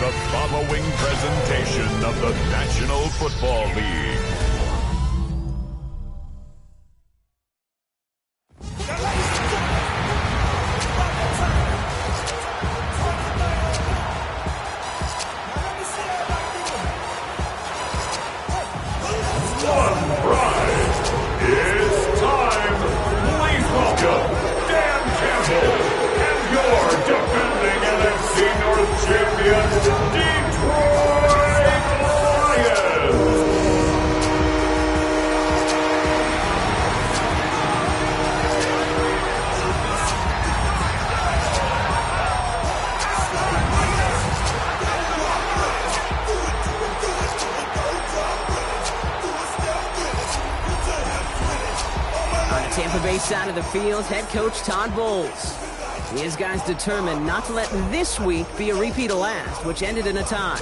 the following presentation of the National Football League. Tampa Bay side of the field, head coach Todd Bowles. His guys determined not to let this week be a repeat of last, which ended in a tie.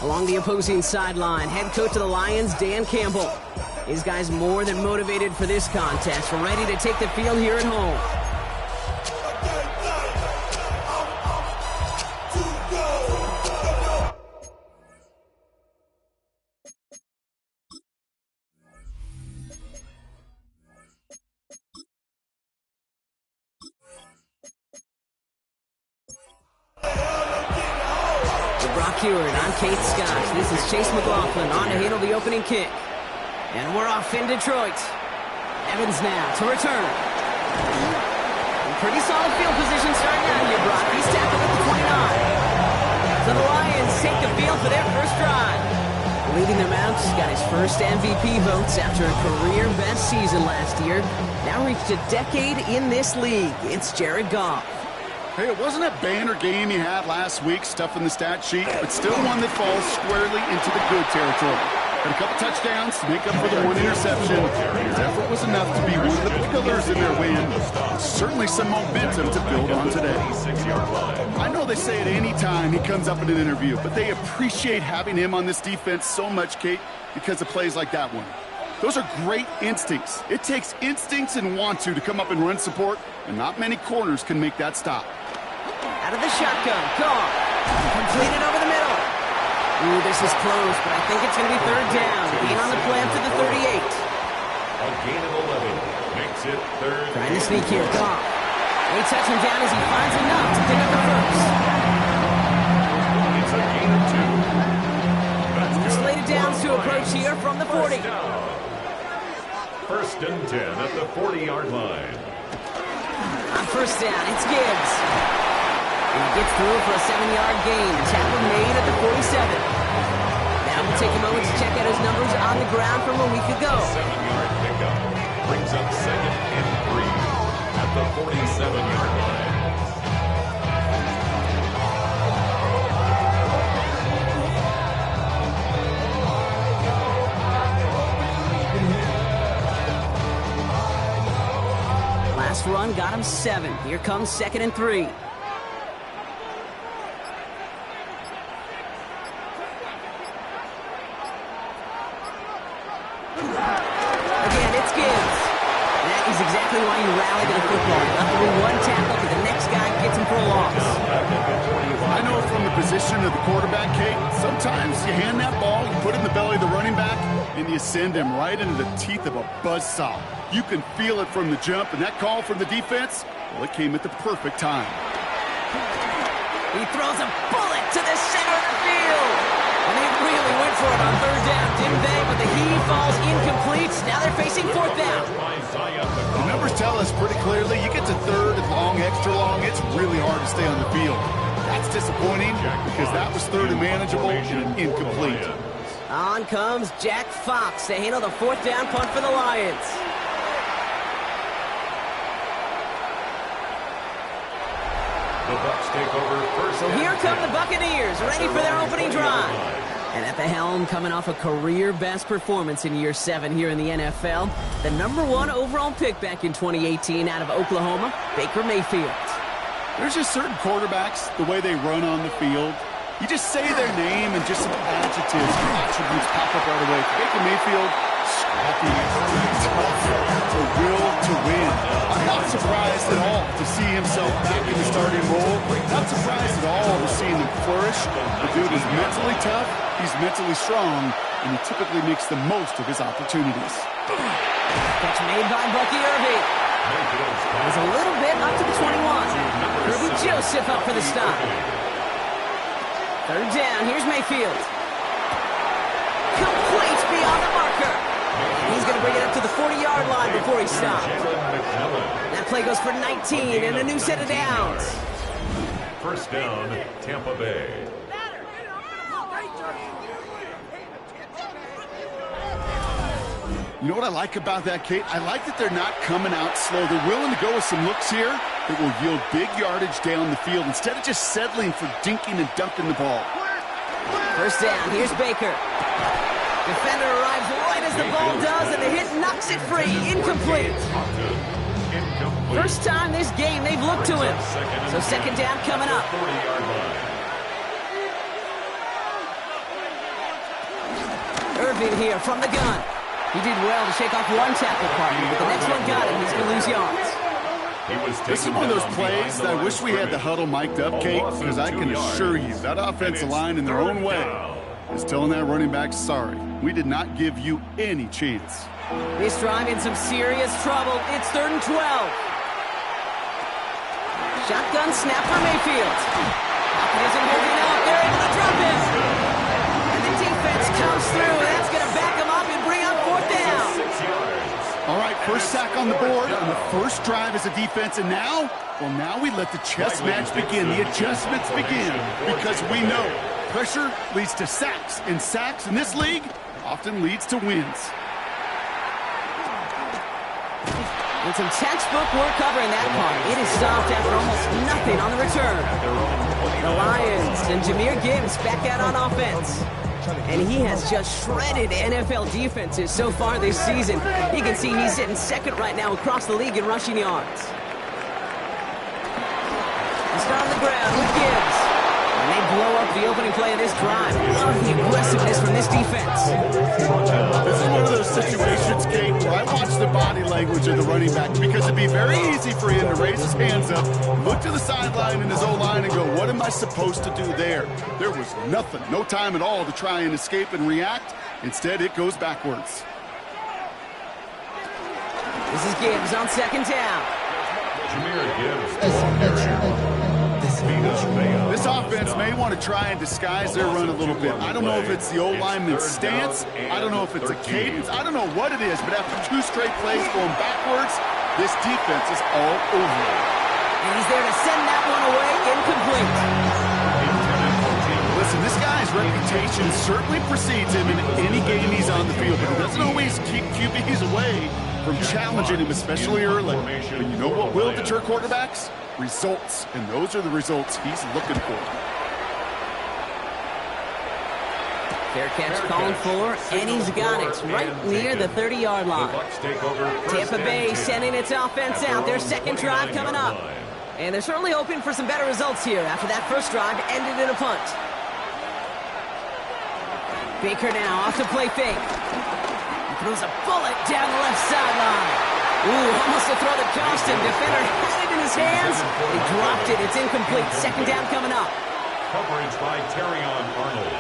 Along the opposing sideline, head coach of the Lions, Dan Campbell. His guys more than motivated for this contest, ready to take the field here at home. I'm Kate Scott. This is Chase McLaughlin on to handle the opening kick. And we're off in Detroit. Evans now to return. Pretty solid field position starting out here, Brock. He's tackled at the 29. So the Lions take the field for their first drive. Leading them out, got his first MVP votes after a career-best season last year. Now reached a decade in this league. It's Jared Goff. Hey, it wasn't a banner game he had last week, stuff in the stat sheet, but still one that falls squarely into the good territory. Had a couple touchdowns to make up for the one interception. His effort was enough to be one of the pillars in their win. Certainly some momentum to build on today. I know they say it any time he comes up in an interview, but they appreciate having him on this defense so much, Kate, because of plays like that one. Those are great instincts. It takes instincts and want to come up and run support, and not many corners can make that stop. Out of the shotgun, Goff. Completed over the middle. Ooh, this is close, but I think it's going to be third down. Gain on the play up to the 38. A gain of 11 makes it third. Trying to sneak here, Goff. They touch him down as he finds enough to pick up the first. It's a gain of 2. Slated downs to approach here from the 40. First and 10 at the 40-yard line. On first down, it's Gibbs. And he gets through for a 7-yard gain. Tackle made at the 47. Now we'll take a moment to check out his numbers on the ground from a week ago. 7-yard pickup brings up second and 3 at the 47-yard line. Last run got him 7. Here comes second and 3. Again, it's Gibbs. And that is exactly why you rally to the football. Not only one tackle, but the next guy gets him for a loss. I know from the position of the quarterback, Kate, sometimes you hand that ball, you put it in the belly of the running back, and you send him right into the teeth of a buzzsaw. You can feel it from the jump, and that call from the defense, well, it came at the perfect time. He throws a bullet to the center of the field. And they really went for it on third down, didn't they? But the heave falls incomplete. Now they're facing fourth down. The numbers tell us pretty clearly, you get to third and long, extra long, it's really hard to stay on the field. That's disappointing because that was third and manageable and incomplete. On comes Jack Fox to handle the fourth down punt for the Lions. The Bucs take over first. So here come the Buccaneers, ready for their opening drive. And at the helm, coming off a career-best performance in year 7 here in the NFL, the #1 overall pick back in 2018 out of Oklahoma, Baker Mayfield. There's just certain quarterbacks, the way they run on the field, you just say their name and just some adjectives or attributes pop up right away. Baker Mayfield, Scrappy, tough, a will to win. I'm not surprised at all to see himself back in the starting role. Not surprised at all to see him flourish. The dude is mentally tough, he's mentally strong, and he typically makes the most of his opportunities. Catch made by Bucky Irving. He's a little bit up to the 21. Kirby Joseph up for the stop. Third down, here's Mayfield. Complete beyond the marker. He's going to bring it up to the 40-yard line before he stops. That play goes for 19 and a new set of downs. First down, Tampa Bay. You know what I like about that, Kate? I like that they're not coming out slow. They're willing to go with some looks here that will yield big yardage down the field instead of just settling for dinking and dunking the ball. First down, here's Baker. Defender arrives right as the ball does, and the hit knocks it free. Incomplete. First time this game they've looked to him. So second down coming up. Irving here from the gun. He did well to shake off one tackle partner, but the next one got him. He's going to lose yards. This is one of those plays that I wish we had the huddle mic'd up, Kate, because I can assure you that offensive line in their own way is telling that running back, sorry, we did not give you any chance. This drive in some serious trouble. It's 3rd and 12. Shotgun snap for Mayfield. Pocket isn't holding up. They're able to drop him. And the defense comes through. That's going to back him up and bring up 4th down. All right, first sack on the board on the first drive as a defense, and now, well, now we let the chess match begin, the adjustments begin, because we know pressure leads to sacks, and sacks in this league often leads to wins. And some textbook work covering that part. It is stopped after almost nothing on the return. The Lions and Jahmyr Gibbs back out on offense. And he has just shredded NFL defenses so far this season. You can see he's sitting second right now across the league in rushing yards. They start on the ground with Gibbs. And they blow up the opening play of this drive. Love the aggressiveness from this defense. This is one of those situations, Kate, where I watch the body language of the running back because it'd be very easy for him to raise his hands up, look to the sideline in his O-line and go, what am I supposed to do there? There was nothing, no time at all to try and escape and react. Instead, it goes backwards. This is Gibbs on second down. Jahmyr Gibbs. This offense may want to try and disguise their run a little bit. I don't know if it's the O-lineman's stance. I don't know if it's a cadence. I don't know what it is, but after 2 straight plays going backwards, this defense is all over it. And he's there to send that one away, incomplete. Listen, this guy's reputation certainly precedes him in any game he's on the field, but it doesn't always keep QBs away from challenging him, especially early. But you know what will deter quarterbacks? Results, and those are the results he's looking for. Fair catch called for, and he's got it right near the 30-yard line. Tampa Bay sending its offense out. Their second drive coming up. And they're certainly hoping for some better results here after that first drive ended in a punt. Baker now off to play fake. He throws a bullet down the left sideline. Ooh, almost a throw that cost him. Defender had it in his hands. He dropped it. It's incomplete. Second down coming up. Coverage by Terrion Arnold.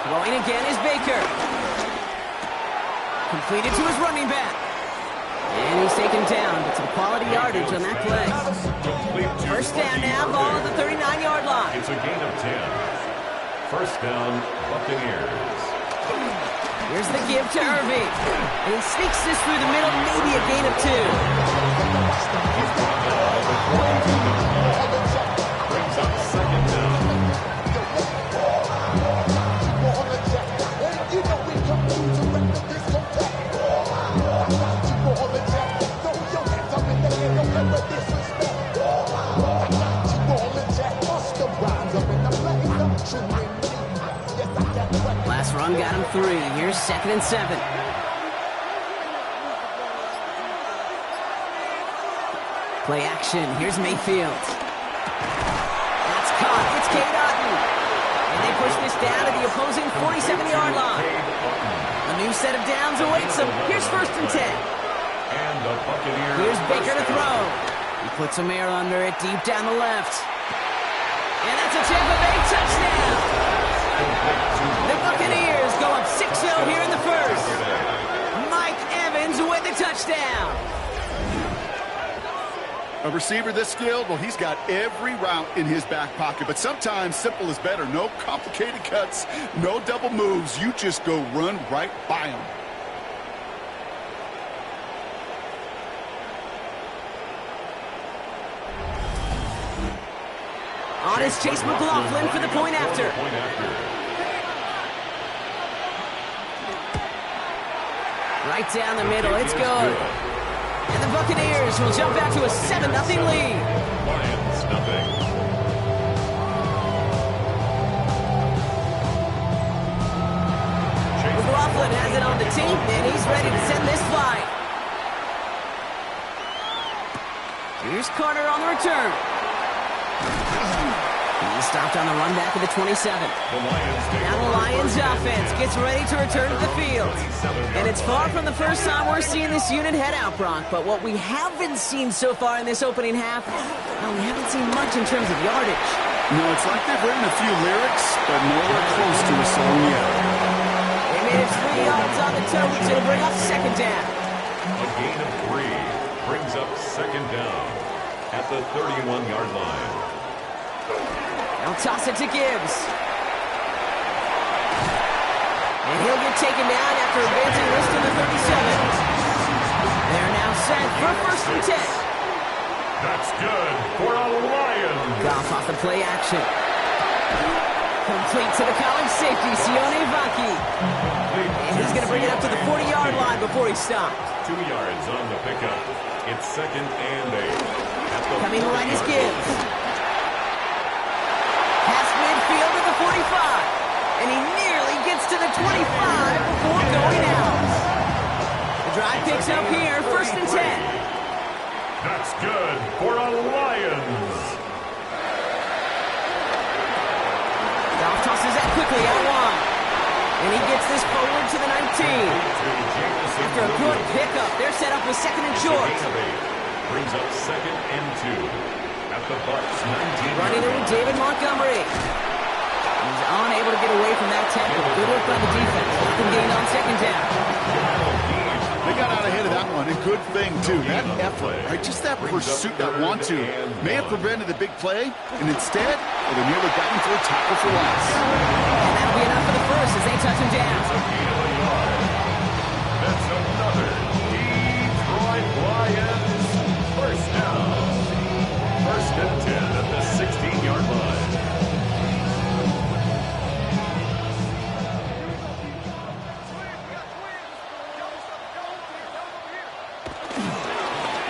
Throwing again is Baker. Completed to his running back. And he's taken down, but some quality yardage on that play. First down now, ball at the 39-yard line. It's a gain of 10. First down, Buccaneers. Here's the give to Irving. And he sneaks this through the middle, maybe a gain of 2. Brings up second down. Last run got him 3. Here's 2nd and 7. Play action. Here's Mayfield. That's caught. It's Cade Otton. And they push this down to the opposing 47-yard line. set of downs awaits him. Here's 1st and 10. And the Buccaneers. Here's Baker to throw. He puts some air under it deep down the left. And that's a Tampa Bay touchdown. The Buccaneers go up 6-0 here in the first. Mike Evans with the touchdown. A receiver this skilled, well, he's got every route in his back pocket. But sometimes simple is better. No complicated cuts, no double moves. You just go run right by him. On is Chase McLaughlin for the point after. Right down the middle, it's good. And the Buccaneers will jump back to a 7-0 lead. Lions nothing. McLaughlin has it on the team, and he's ready to send this flight. Here's Carter on the return. He stopped on the run back of the 27. Now the Lions offense gets ready to return to the field. And it's far from the first time we're seeing this unit head out, Brock. But what we haven't seen so far in this opening half, well, we haven't seen much in terms of yardage. No, it's like they've written a few lyrics, but nowhere close to a song yet. They made it 3 yards on the toes. It'll bring up 2nd down. A gain of 3 brings up 2nd down at the 31-yard line. They'll toss it to Gibbs. And he'll get taken down after advancing this to the 37. They're now set for 1st and 10. That's good for a Lion. Goff off the play action. Complete to the college safety, Sione Vaki. And he's going to bring it up to the 40-yard line before he stopped. 2 yards on the pickup. It's 2nd and 8. Coming to line is Gibbs. Past midfield to the 45. And he nearly gets to the 25 before going out. The drive picks up here, 1st and 10. That's good for a Lions. Goff tosses that quickly out wide. And he gets this forward to the 19. After a good pickup, they're set up with 2nd and short. Brings up 2nd and 2 at the Bucs 19. Running it with David Montgomery. He's unable to get away from that tackle. Good work by the defense. Nothing gained on 2nd down. They got out ahead of that one, and good thing, too. That effort, right, just that pursuit, that want-to, may have prevented the big play, and instead, well, they nearly got into a tackle for loss. And that'll be enough for the first as they touch him down. That's another Detroit Lions first down. 1st and 10 at the 16-yard line.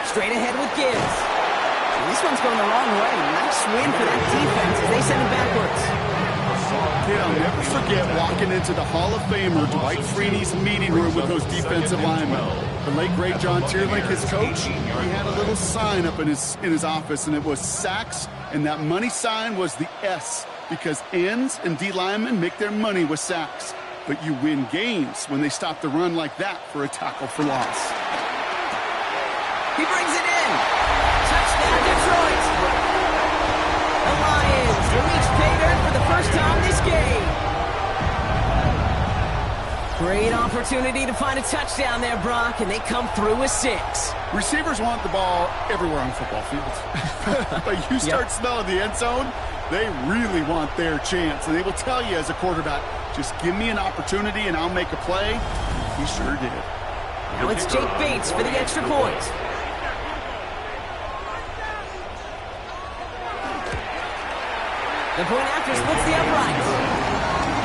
Straight ahead with Gibbs. And this one's going the wrong way. Nice win for that defense as they send it backwards. Kid, I'll never forget walking into the Hall of Famer Dwight Freeney's meeting room with those defensive linemen. The late, great John Tierlink, his coach, he had a little sign up in his office, and it was sacks, and that money sign was the S, because ends and D linemen make their money with sacks. But you win games when they stop the run like that for a tackle for loss. He brings it in. Touchdown, Detroit. The Lions reach pay dirt for the first time this game. Great opportunity to find a touchdown there, Brock, and they come through with 6. Receivers want the ball everywhere on football fields. But you start smelling the end zone, they really want their chance. And they will tell you as a quarterback, just give me an opportunity and I'll make a play. He sure did. Now it's Jake Bates for the extra point. The point after splits the upright.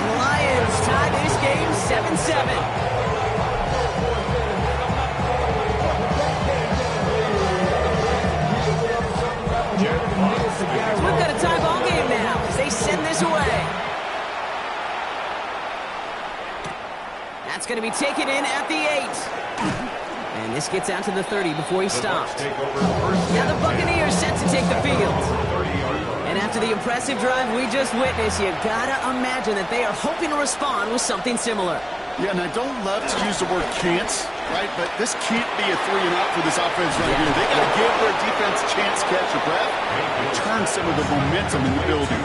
The Lions tie this game 7-7. We've got a tie ball game now as they send this away. That's going to be taken in at the 8. And this gets out to the 30 before he stopped. Now the Buccaneers set to take the field. And after the impressive drive we just witnessed, you gotta imagine that they are hoping to respond with something similar. Yeah, and I don't love to use the word can't, right? But this can't be a 3-and-out for this offense right here. They got to give their defense a chance to catch their breath and turn some of the momentum in the building.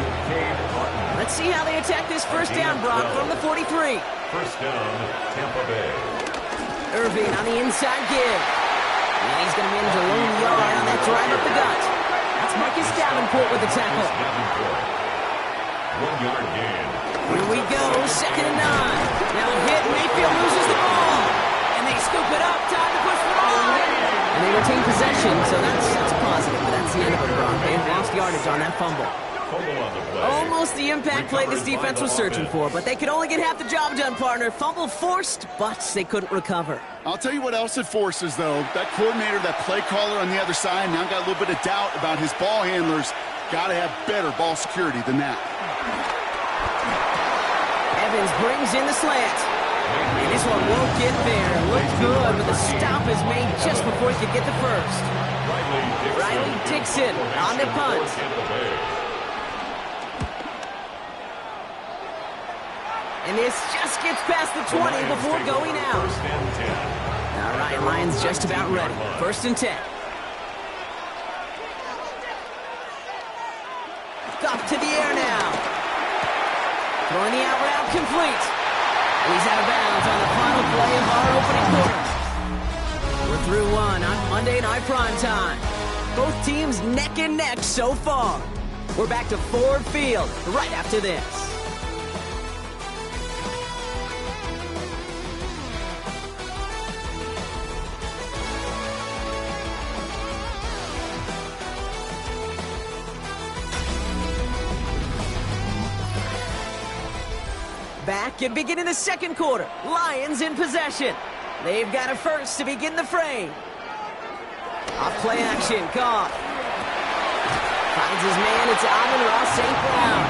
Let's see how they attack this first down, Brock, from the 43. First down, Tampa Bay. Irving on the inside give. And he's going to manage a lone yard on that drive up the gut. That's Marcus Davenport with the tackle. 1 yard gain. Here we go, 2nd and 9. Now a hit, Mayfield loses the ball. And they scoop it up, time to push for the line. And they retain possession, so that's positive. But that's the end of it, Brock. They've lost yardage on that fumble. Almost the impact play this defense was searching for, but they could only get half the job done, partner. Fumble forced, but they couldn't recover. I'll tell you what else it forces, though. That coordinator, that play caller on the other side, now got a little bit of doubt about his ball handlers. Got to have better ball security than that. Evans brings in the slant. And this one won't get there. Looked good, but the stop is made just before he could get the first. Riley Dixon on the punt. And this just gets past the 20 before going out. All right, Lions just about ready. 1st and 10. Up to the air now. Throwing the out route complete. And he's out of bounds on the final play of our opening quarter. We're through one on Monday Night Primetime. Both teams neck and neck so far. We're back to Ford Field right after this. Back and beginning the second quarter. Lions in possession. They've got a first to begin the frame. Off play action, Goff. Finds his man, it's Amon-Ra St. Brown.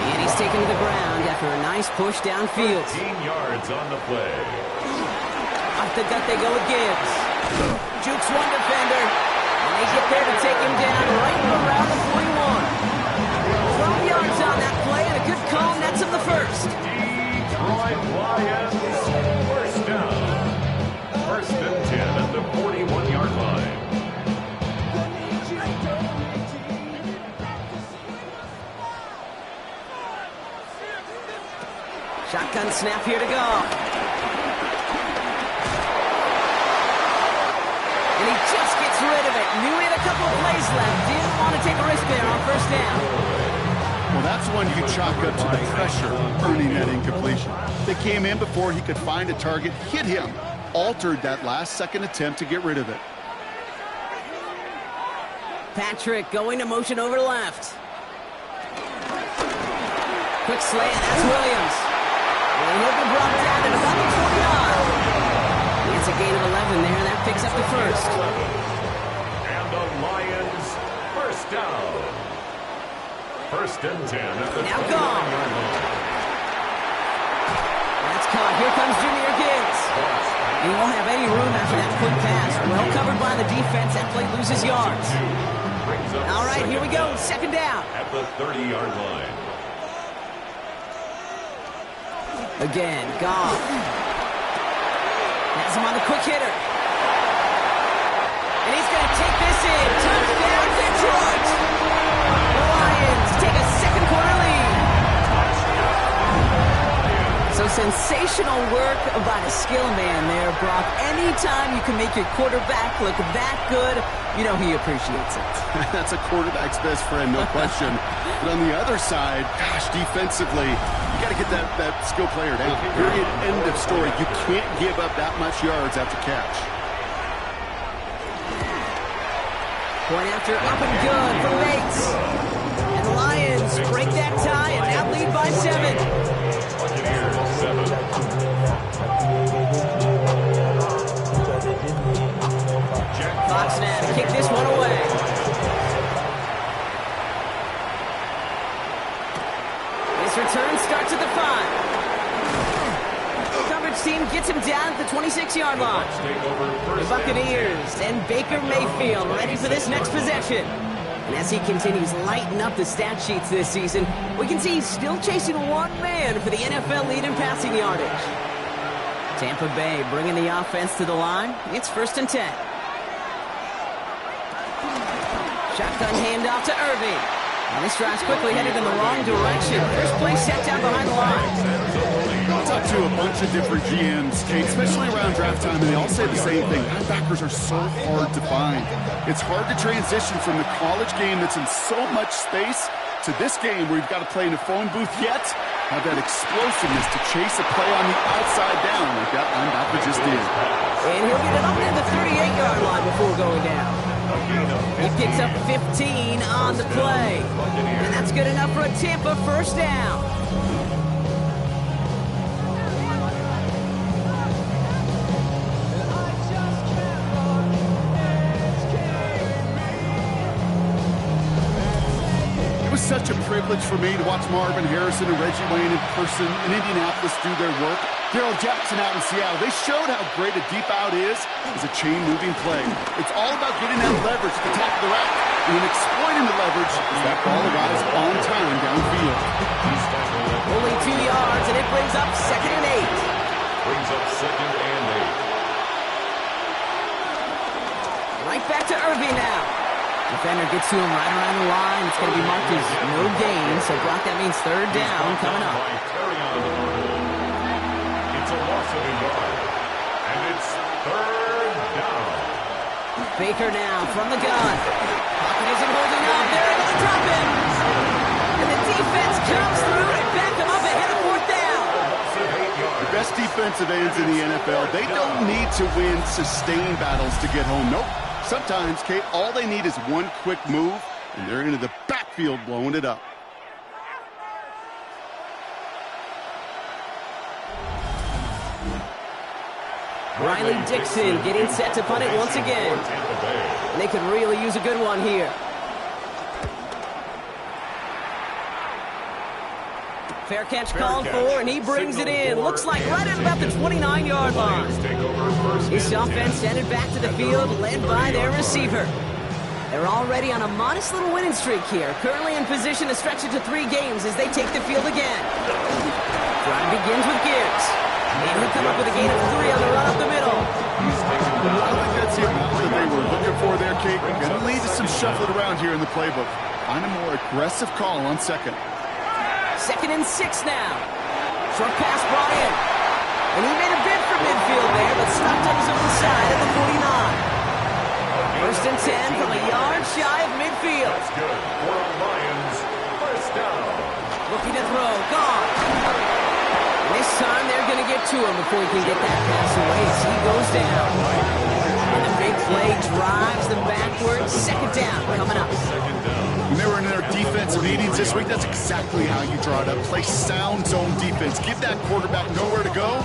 And he's taken to the ground after a nice push downfield. 15 yards on the play. Off the gut they go with Gibbs. Jukes one defender. And they get there to take him down right around the 41. 12 yards on that play and a good call nets him the first. Detroit Lions, first down. 1st and 10 at the 41-yard line. Shotgun snap here to go. And he just gets rid of it. Knew he had a couple of plays left. Didn't want to take a risk there on 1st down. Well, that's one you chalk up to the pressure earning that incompletion. They came in before he could find a target, hit him, altered that last-second attempt to get rid of it. Patrick going to motion over left. Quick slant, that's Williams. And he'll be brought down at about the 20-yard. It's a gain of 11 there, and that picks up the first. And the Lions, first down. 1st and 10 at the now gone. That's caught. Here comes Jahmyr Gibbs. He won't have any room after that quick pass. Well covered by the defense. That play loses yards. All right, here we go. 2nd down. At the 30-yard line. Again, Goff. Has him on the quick hitter. And he's going to take this in. Touchdown, Detroit. The Lions take a second quarter lead. So sensational work by a skill man there, Brock. Anytime you can make your quarterback look that good, you know he appreciates it. That's a quarterback's best friend, no question. But on the other side, gosh, defensively, you got to get that skill player down. Period. End of story. You can't give up that much yards after catch. Point after up and good for Bates. And the Lions break that tie and now lead by 7. Buccaneers, 7. Fox now to kick this one away. This return starts at the 5. Coverage team gets him down at the 26-yard line. The Buccaneers and Baker Mayfield ready for this next possession. And as he continues lighting up the stat sheets this season, we can see he's still chasing one man for the NFL lead in passing yardage. Tampa Bay bringing the offense to the line. It's 1st and 10. Shotgun handoff to Irving. And this drive's quickly headed in the wrong direction. First play set down behind the line. I'll talk to a bunch of different GMs, Kate, especially around draft time, and they all say the same thing. Linebackers are so hard to find. It's hard to transition from the college game that's in so much space to this game where you've got to play in a phone booth, yet have that explosiveness to chase a play on the outside down like that linebacker just did. And he'll get it up near the 38-yard line before going down. He picks up 15 on the play. And that's good enough for a Tampa 1st down. Such a privilege for me to watch Marvin Harrison and Reggie Wayne in person in Indianapolis do their work. Darrell Jackson out in Seattle, they showed how great a deep out is as a chain-moving play. It's all about getting that leverage at the top of the rack and then exploiting the leverage as that ball arrives on time downfield. Only 2 yards, and it brings up 2nd and 8. Brings up 2nd and 8. Right back to Irving now. Defender gets to him right around the line. It's going to be marked as no gain, so block that means 3rd down coming up. It's a loss of a yard, and it's 3rd down. Baker now from the gun. Pocket isn't holding up. They're able to drop him. And the defense comes through and back him up ahead of 4th down. The best defensive ends in the NFL, they don't need to win sustained battles to get home. Nope. Sometimes, Kate, all they need is one quick move, and they're into the backfield blowing it up. Riley Dixon getting set to punt it once again. And they could really use a good one here. Fair catch called for, and he brings it in. Looks like right at about the 29-yard line. This offense headed back to the field, led by their receiver. They're already on a modest little winning streak here, currently in position to stretch it to 3 games as they take the field again. Drive begins with Gibbs. And he'll come up with a gain of 3 on the run up the middle. I think that's the amount that they were looking for there, Kate. Going to lead to some shuffling around here in the playbook. Find a more aggressive call on 2nd. 2nd and 6 now. Short pass brought in. And he made a bid for midfield there, but stopped on his own side at the 49. 1st and 10 from a yard shy of midfield. That's good for a Lions 1st down. Looking to throw. Gone. And this time they're going to get to him before he can get that pass away as he goes down. And the big play drives them backwards. 2nd down coming up. When they were in their defensive meetings this week, that's exactly how you draw it up. Play sound zone defense. Give that quarterback nowhere to go.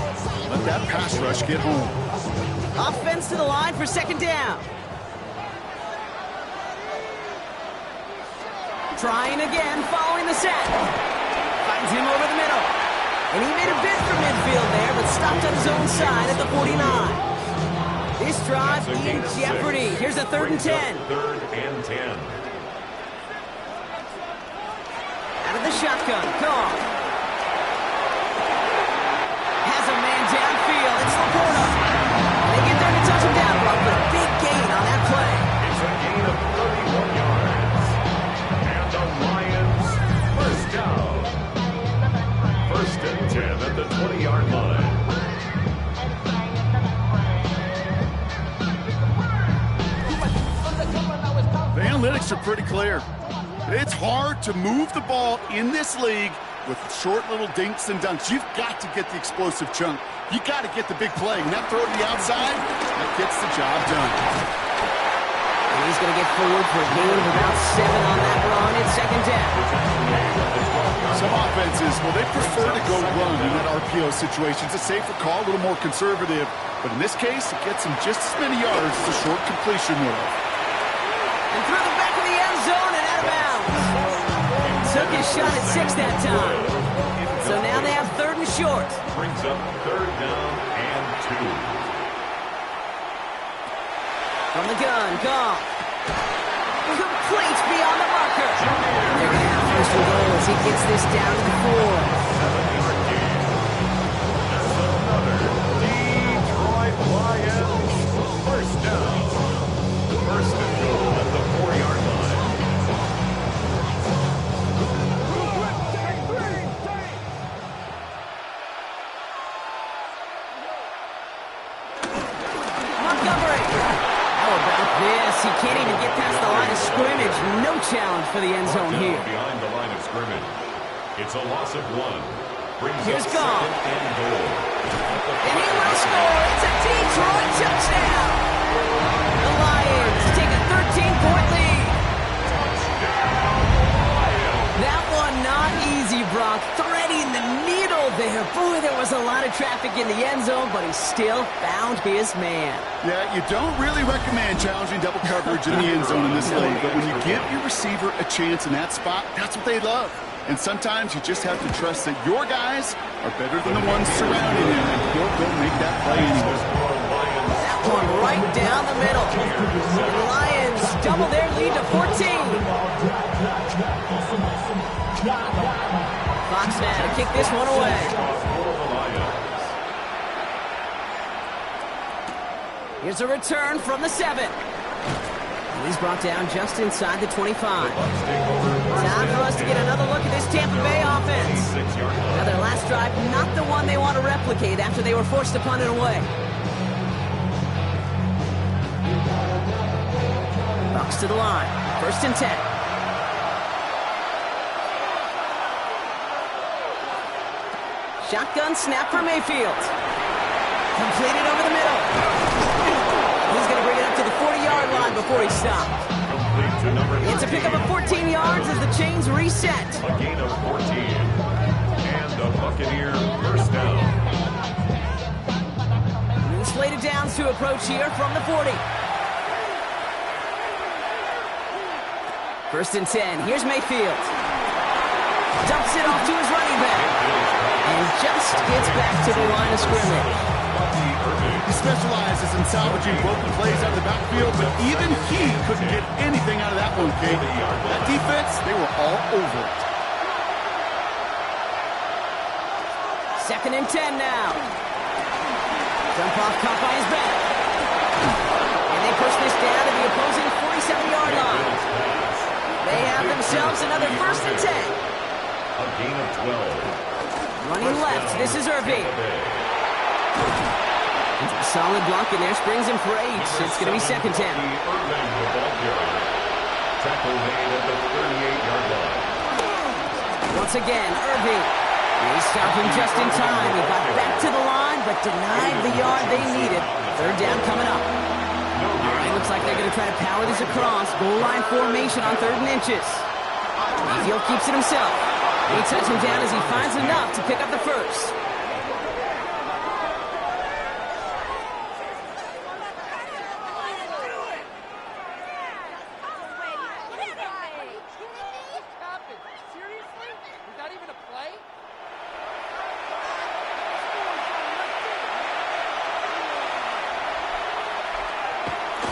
Let that pass rush get home. Offense to the line for 2nd down. Trying again, following the sack. Finds him over the middle. And he made a bid for midfield there, but stopped on his own side at the 49. This drive in jeopardy. Here's a 3rd and 10. 3rd and 10. Out of the shotgun, Goff. Has a man downfield. It's Laporta. They get there to touch him down, but a big gain on that play. It's a gain of 31 yards. And the Lions 1st down. 1st and 10 at the 20-yard line. The analytics are pretty clear. It's hard to move the ball in this league with short little dinks and dunks. You've got to get the explosive chunk. You got to get the big play. And that throw to the outside, that gets the job done. And he's going to get forward for a gain of about 7 on that run. It's 2nd down. Some offenses, well, they prefer to go run in that RPO situation. It's a safer call, a little more conservative. But in this case, it gets him just as many yards as a short completion would have. And through the back of the end zone and out of bounds. Took his shot at 6 that time. So now they have 3rd and short. Brings up 3rd down and 2. From the gun, Goff. Complete beyond the marker. They're going to have 1st and goal as he gets this down to the 4. 7-yard gain. That's another He can't even get past the line of scrimmage. No challenge for the end zone here. Behind the line of scrimmage. It's a loss of 1. Here's Goff. And goal. And he will score. It's a Detroit touchdown. The Lions take a 13-point lead. That one not easy, Brock. Threading the needle there. Boy, there was a lot of traffic in the end zone, but he still found his man. Yeah, you don't really recommend challenging double coverage in the end zone in this league, but when you give your receiver a chance in that spot, that's what they love. And sometimes you just have to trust that your guys are better than the ones surrounding him, and he'll go make that play anyway. That one right down the middle. The Lions double their lead to 14. Foxman to kick this one away. Here's a return from the 7. He's brought down just inside the 25. Time for us to get another look at this Tampa Bay offense. Now their last drive, not the one they want to replicate after they were forced to punt it away. Bucs to the line. 1st and 10. Shotgun snap for Mayfield. Completed over the middle. He's going to bring it up to the 40-yard line before he stopped. It's a pickup of 14 yards as the chains reset. A gain of 14. And the Buccaneer first down. New slated downs to approach here from the 40. 1st and 10. Here's Mayfield. Dumps it off to his running back. And just gets back to the line of scrimmage. He specializes in salvaging broken plays out of the backfield, but even he couldn't get anything out of that one, Kate. That defense, they were all over it. 2nd and 10 now. Dump off caught by his back. And they push this down to the opposing 47-yard line. They have themselves another 1st and 10. A gain of 12. Running left, this is Irving. Solid block in there, springs him for 8. It's going to be 2nd 10. Tackle made at the 38-yard line. Once again, Irving. He stopped him just in time. He got back to the line, but denied the yard they needed. 3rd down coming up. All right, looks like they're going to try to power this across. Goal line formation on 3rd and inches. Mayfield keeps it himself. He touches him down as he finds enough to pick up the 1st.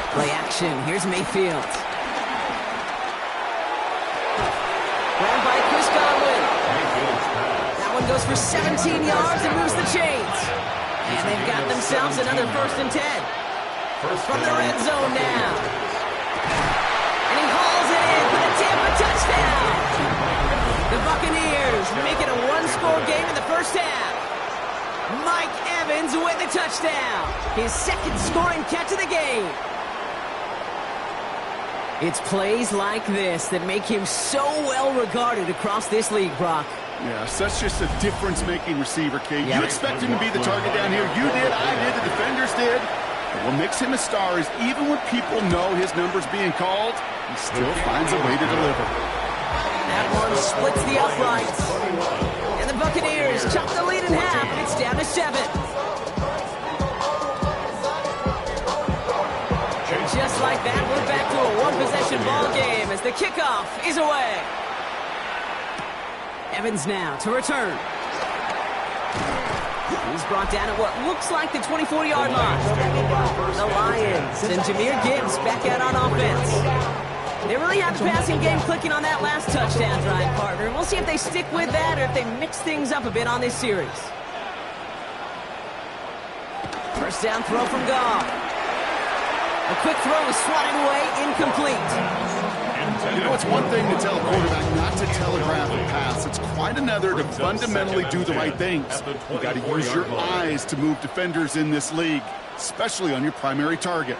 Play action. Here's Mayfield. Grabbed by Chris Godwin. That one goes for 17 yards and moves the chains. And they've got themselves another 1st and 10. From the red zone now. And he hauls it in for the Tampa touchdown. The Buccaneers make it a one-score game in the 1st half. Mike Evans with the touchdown. His 2nd scoring catch of the game. It's plays like this that make him so well regarded across this league, Brock. Yeah, such just a difference-making receiver, Kate. You expect him to be the target down here. You did, I did, the defenders did. But what makes him a star is even when people know his number's being called, he still finds a way to deliver. That one splits the uprights. And the Buccaneers chop the lead in half. It's down to 7. Just like that, we're back to a one-possession ball game as the kickoff is away. Evans now to return. He's brought down at what looks like the 24-yard line. The Lions and Jahmyr Gibbs back out on offense. They really have the passing game clicking on that last touchdown drive, partner. We'll see if they stick with that or if they mix things up a bit on this series. 1st down throw from Goff. A quick throw is swatted away, incomplete. You know, it's one thing to tell a quarterback not to telegraph a pass. It's quite another to fundamentally do the right things. You've got to use your eyes to move defenders in this league, especially on your primary target.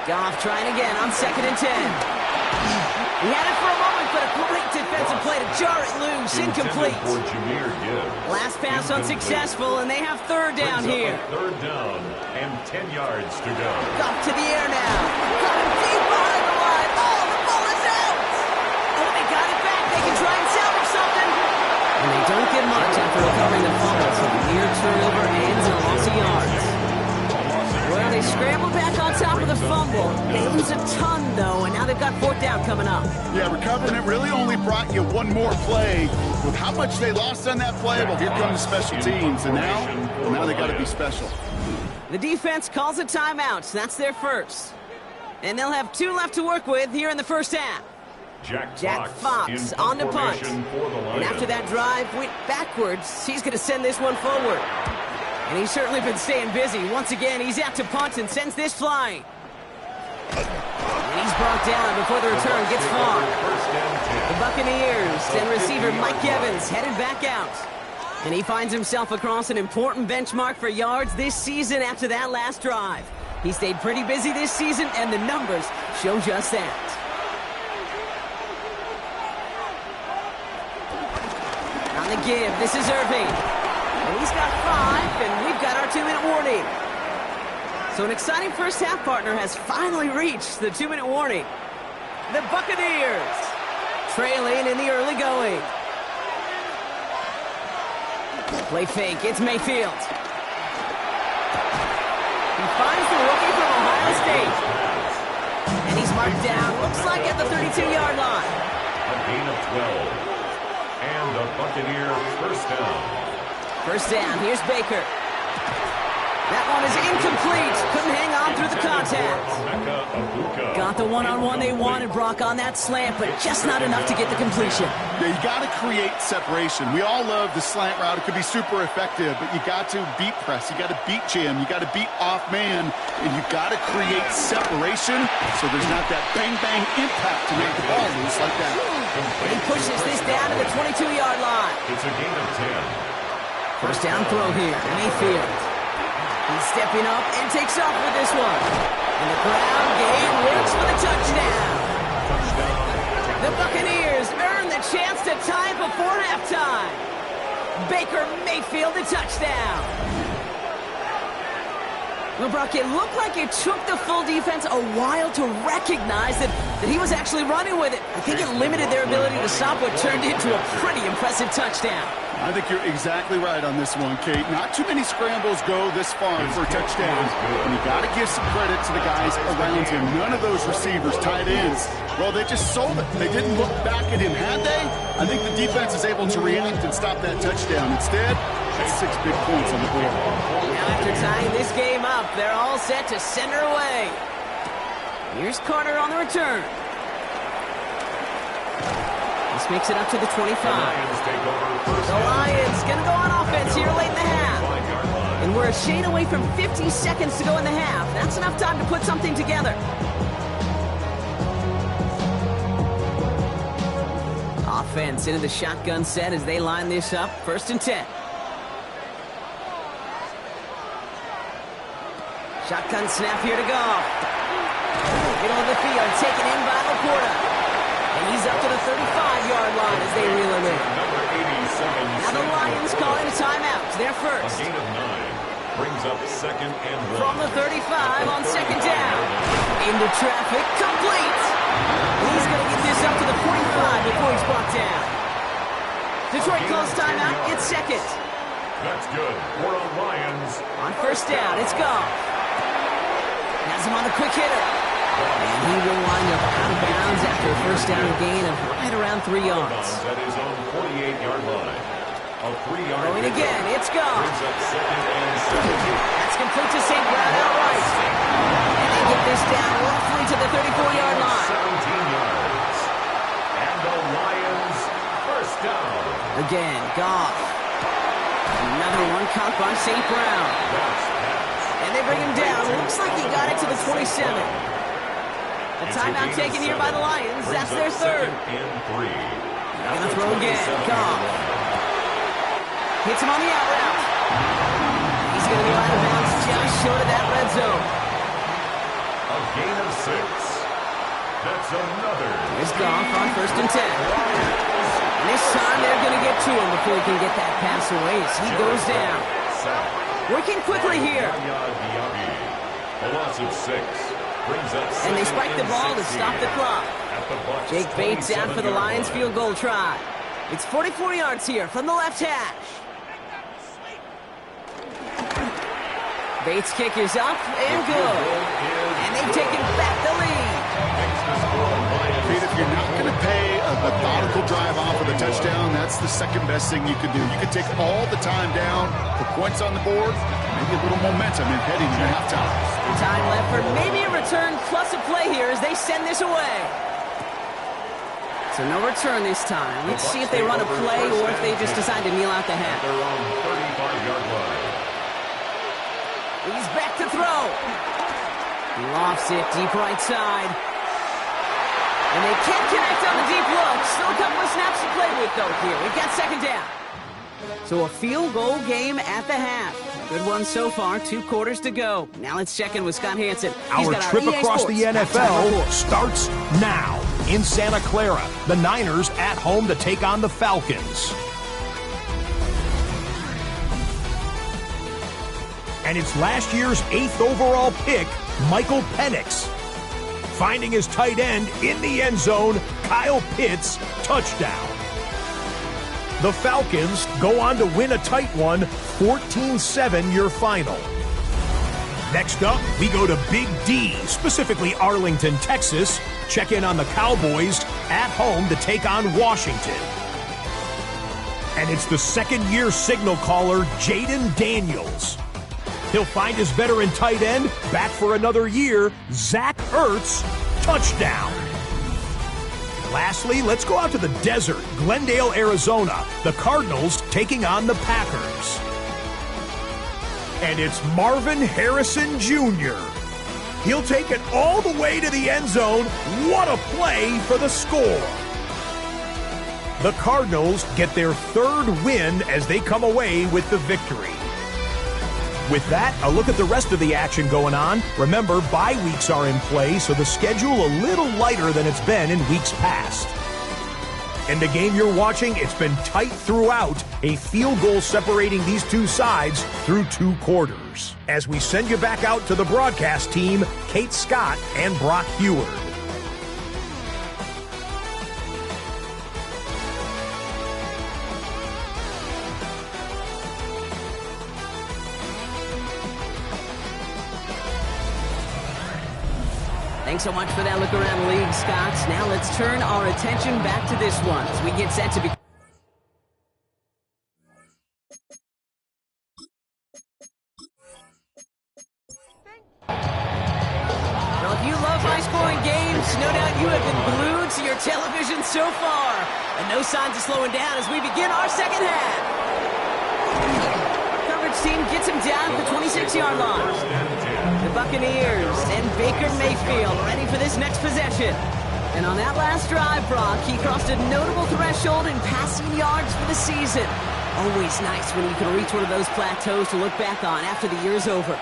Goff trying again on 2nd and 10. He had it for a moment, but a great defensive play to jar it loose. Incomplete. Last pass unsuccessful, and they have 3rd down here. 3rd down and 10 yards to go. Goff to the air now. Got him deep behind the line. Oh, the ball is out. Oh, they got it back. They can try and salvage something. And they don't get much after recovering the fumble, so the near turnover ends in a loss of yards. Well, they scrambled back on top of the fumble. They lose a ton, though, and now they've got 4th down coming up. Yeah, recovering it really only brought you one more play. With how much they lost on that play, well, here come the special teams, and now they got to be special. The defense calls a timeout. That's their first. And they'll have 2 left to work with here in the first half. Jack Fox on the punt. And after that drive went backwards, he's going to send this one forward. And he's certainly been staying busy. Once again, he's out to punt and sends this flying. And he's brought down before the return gets far. The Buccaneers and receiver Mike Evans headed back out. And he finds himself across an important benchmark for yards this season after that last drive. He stayed pretty busy this season, and the numbers show just that. On the give, this is Irving. And he's got 5, and we've got our 2-minute warning. So an exciting first half, partner, has finally reached the 2-minute warning. The Buccaneers trailing in the early going. Play fake, it's Mayfield. He finds the rookie from Ohio State. And he's marked down, looks like at the 32-yard line. A gain of 12. And the Buccaneer first down. First down, here's Baker. That one is incomplete. Couldn't hang on through the contact. Got the one-on-one they wanted, Brock, on that slant, but just not enough to get the completion. Yeah, you got to create separation. We all love the slant route. It could be super effective, but you got to beat press. You got to beat jam. You got to beat off man, and you got to create separation so there's not that bang-bang impact to make the ball loose like that. And he pushes this down to the 22-yard line. It's a gain of 10. First down throw here, Mayfield. He's stepping up and takes off with this one. And the ground game works for the touchdown. The Buccaneers earn the chance to tie before halftime. Baker Mayfield, the touchdown. Well, Brock, it looked like it took the full defense a while to recognize that he was actually running with it. I think it limited their ability to stop what turned into a pretty impressive touchdown. I think you're exactly right on this one, Kate. Not too many scrambles go this far for a touchdown. And you got to give some credit to the guys around him. None of those receivers, tight ends, well, they just sold it. They didn't look back at him, had they? I think the defense is able to react and stop that touchdown. Instead, that's 6 big points on the board. Now after tying this game up, they're all set to send her away. Here's Carter on the return. This makes it up to the 25. The Lions going to go on offense here late in the half. And we're a shade away from 50 seconds to go in the half. That's enough time to put something together. Offense into the shotgun set as they line this up. 1st and 10. Shotgun snap here to go. Middle of the field, taken in by Laporta. And he's up to the 35-yard line as they reel him in. Now the Lions calling a timeout. They're first. A gain of 9 brings up 2nd and 1. From the 35 on 2nd down. Into traffic, complete. He's going to get this up to the 45 before he's brought down. Detroit calls timeout. It's 2nd. That's good. We're on Lions. On 1st down, it's Goff. Has him on the quick hitter. And he will wind up out of bounds after a 1st down gain of right around 3 yards. That is on 48-yard line. A 3-yard going again, it's gone. Brings up 2nd and 17. That's complete to St. Brown outright. And they get this down roughly to the 34-yard line. 17 yards. And the Lions first down. Again, Goff. Another one caught by St. Brown. And they bring him down. Looks like he got it to the 27. A timeout taken here by the Lions. That's their 3rd. They're going to throw again. Goff. Hits him on the out route. He's going to go out of bounds just short of that red zone. A A gain of 6. That's another. Here's Goff on 1st and 10. This time they're going to get to him before he can get that pass away as he goes down. Working quickly here. A loss of 6. Brings up And they spike the ball to stop the clock. Jake Bates out for the Lions field goal try. It's 44 yards here from the left hash. Bates' kick is up and good. And they've taken back the lead. Pete, if you're not going to pay a methodical drive off with a touchdown, that's the second best thing you could do. You could take all the time down, put points on the board, maybe a little momentum in heading into halftime. Time left for maybe a return plus a play here as they send this away. So no return this time. Let's see if they run a play or if they just decide to kneel out the half. Their own 35-yard line. He's back to throw. He lofts it deep right side. And they can't connect on the deep look. Still a couple of snaps to play with, though, here. We've got 2nd down. So a field goal game at the half. Good one so far. 2 quarters to go. Now let's check in with Scott Hansen. Our trip across the NFL starts now. In Santa Clara, the Niners at home to take on the Falcons. And it's last year's 8th overall pick, Michael Penix. Finding his tight end in the end zone, Kyle Pitts, touchdown. The Falcons go on to win a tight one, 14-7 your final. Next up, we go to Big D, specifically Arlington, Texas. Check in on the Cowboys at home to take on Washington. And it's the 2nd-year signal caller, Jaden Daniels. He'll find his veteran tight end, back for another year, Zach Ertz, touchdown. Lastly, let's go out to the desert, Glendale, Arizona. The Cardinals taking on the Packers. And it's Marvin Harrison Jr. He'll take it all the way to the end zone. What a play for the score. The Cardinals get their 3rd win as they come away with the victory. With that, a look at the rest of the action going on. Remember, bye weeks are in play, so the schedule a little lighter than it's been in weeks past. In the game you're watching, it's been tight throughout, a field goal separating these two sides through 2 quarters. As we send you back out to the broadcast team, Kate Scott and Brock Heward. Thanks so much for that look around the league, Scott. Now let's turn our attention back to this one as we get set to be... Well, if you love high-scoring games, no doubt you have been glued to your television so far. And no signs of slowing down as we begin our 2nd half. Coverage team gets him down at the 26-yard line. The Buccaneers and Baker Mayfield ready for this next possession. And on that last drive, Brock, he crossed a notable threshold in passing yards for the season. Always nice when you can reach one of those plateaus to look back on after the year's over.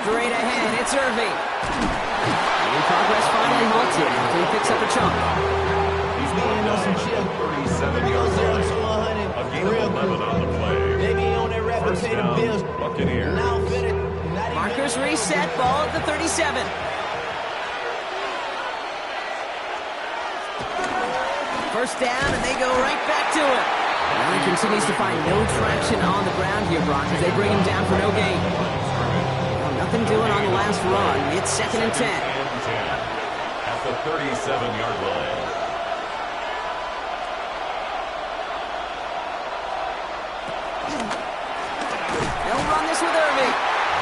Straight ahead, it's Irving. And progress finally halted after he picks up a chunk. He's moving us some shit. 37-yard line. A gain of 11 on the play. First down, Buccaneers. Markers reset, ball at the 37. First down, and they go right back to it. Now he continues to find no traction on the ground here, Brock, as they bring him down for no gain. Well, nothing doing on the last run. It's 2nd and 10. At the 37-yard line. With Irving.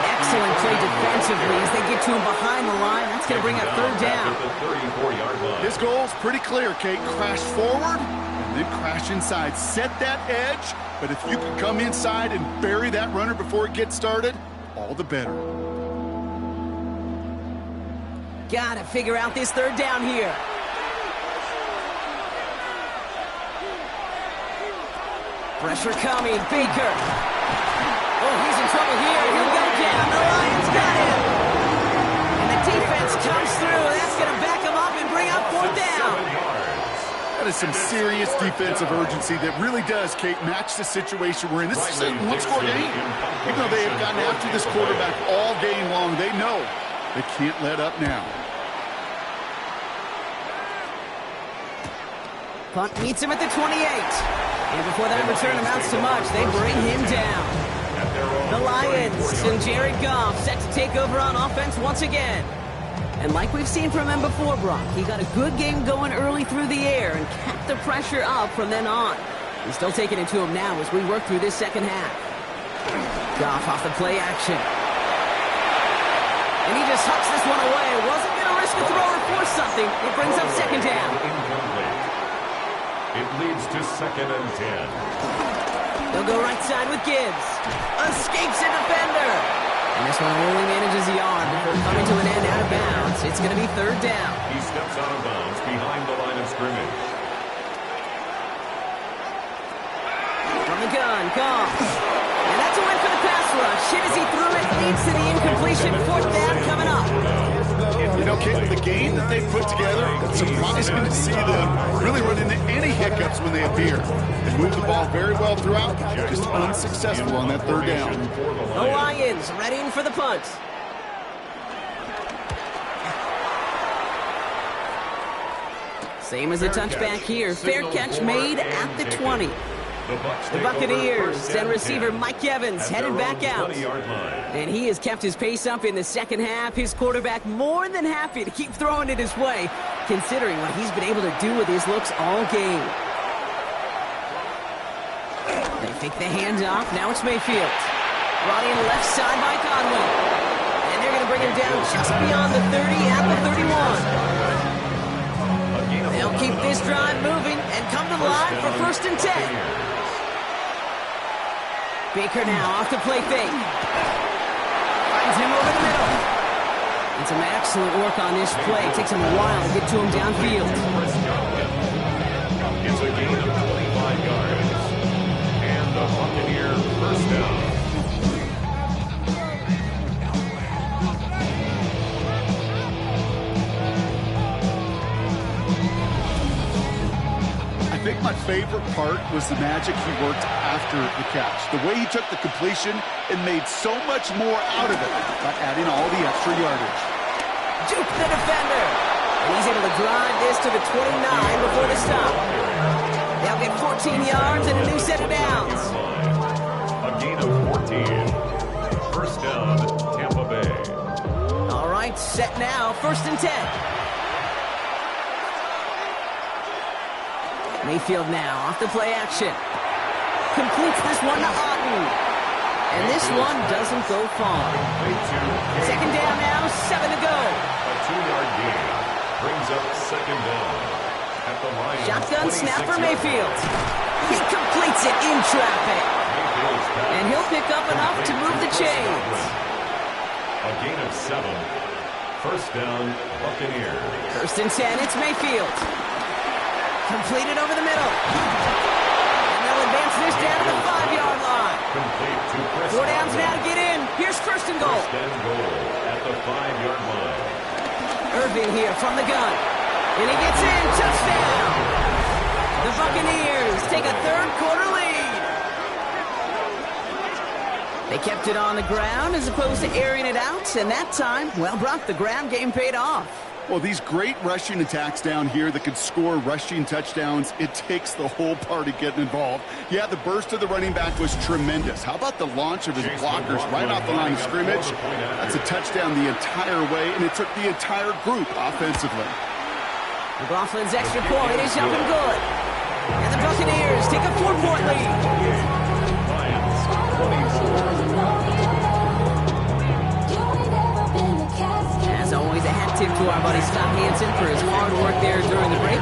Excellent play defensively as they get to him behind the line. That's going to bring up 3rd down. His goal is pretty clear, Kate. Crash forward and then crash inside. Set that edge, but if you can come inside and bury that runner before it gets started, all the better. Got to figure out this 3rd down here. Pressure coming. Baker. Oh, he's in trouble here. He'll go down. is some serious defensive urgency that really does, Kate, match the situation we're in. This is a one-score game. Even though they have gotten after this quarterback all game long, they know they can't let up now. Punt meets him at the 28. And before that return amounts to much, they bring him down. The Lions and Jared Goff set to take over on offense once again. And like we've seen from him before, Brock, he got a good game going early through the air and kept the pressure up from then on. He's still taking it to him now as we work through this second half. Goff off the play action. And he just hucks this one away. Wasn't going to risk a throw or force something. It brings up second down. It leads to 2nd and 10. They'll go right side with Gibbs. Escapes a defender. And this one only manages a yard before coming to an end out of bounds. It's going to be 3rd down. He steps out of bounds behind the line of scrimmage. From the gun, Goff. And that's a win for the pass rush. Hit as he threw it, leads to the incompletion. 4th down coming up. You know, Kate, with the game that they've put together, it's surprising to see them really run into any hiccups when they appear. They move the ball very well throughout, just unsuccessful on that 3rd down. The Lions readying for the punt. Same as a touchback here. Fair catch made at the 20. The Buccaneers and receiver Mike Evans headed back out. And he has kept his pace up in the second half. His quarterback more than happy to keep throwing it his way, considering what he's been able to do with his looks all game. They fake the handoff. Now it's Mayfield. Brought in left side by Conway. And they're going to bring him down just beyond the 30 at the 31. They'll keep this drive moving and come to the line for 1st and 10. Baker now off the play fake. Finds him over the middle. And some excellent work on this play. It takes him a while to get to him downfield. It's a gain of 25 yards. And the Buccaneer 1st down. I think my favorite part was the magic he worked after the catch. The way he took the completion and made so much more out of it by adding all the extra yardage. Juke the defender. And he's able to drive this to the 29 before the stop. They'll get 14 yards and a new set of downs. A gain of 14. 1st down, Tampa Bay. All right, set now. 1st and 10. Mayfield now off the play action. Completes this one to Otten. And this one doesn't go far. 2nd down now, 7 to go. A 2-yard gain brings up 2nd down. At the line. Shotgun snap for Mayfield. He completes it in traffic. And he'll pick up enough to move the chains. A gain of 7. 1st down, Buccaneers. 1st and 10, it's Mayfield. Completed over the middle. And they'll advance this down to the 5-yard line. Complete to Chris. 4 downs now to get in. Here's 1st and goal. 1st and goal at the 5-yard line. Irving here from the gun. And he gets in. Touchdown. The Buccaneers take a 3rd quarter lead. They kept it on the ground as opposed to airing it out. And that time, well, Brock, the ground game paid off. Well, these great rushing attacks down here that could score rushing touchdowns, it takes the whole party getting involved. Yeah, the burst of the running back was tremendous. How about the launch of his blockers right off the line of scrimmage? That's a touchdown the entire way, and it took the entire group offensively. McLaughlin's extra point is up and good. And the Buccaneers take a 4-point lead. As always, a hat tip to our buddy Scott Hansen for his hard work there during the break.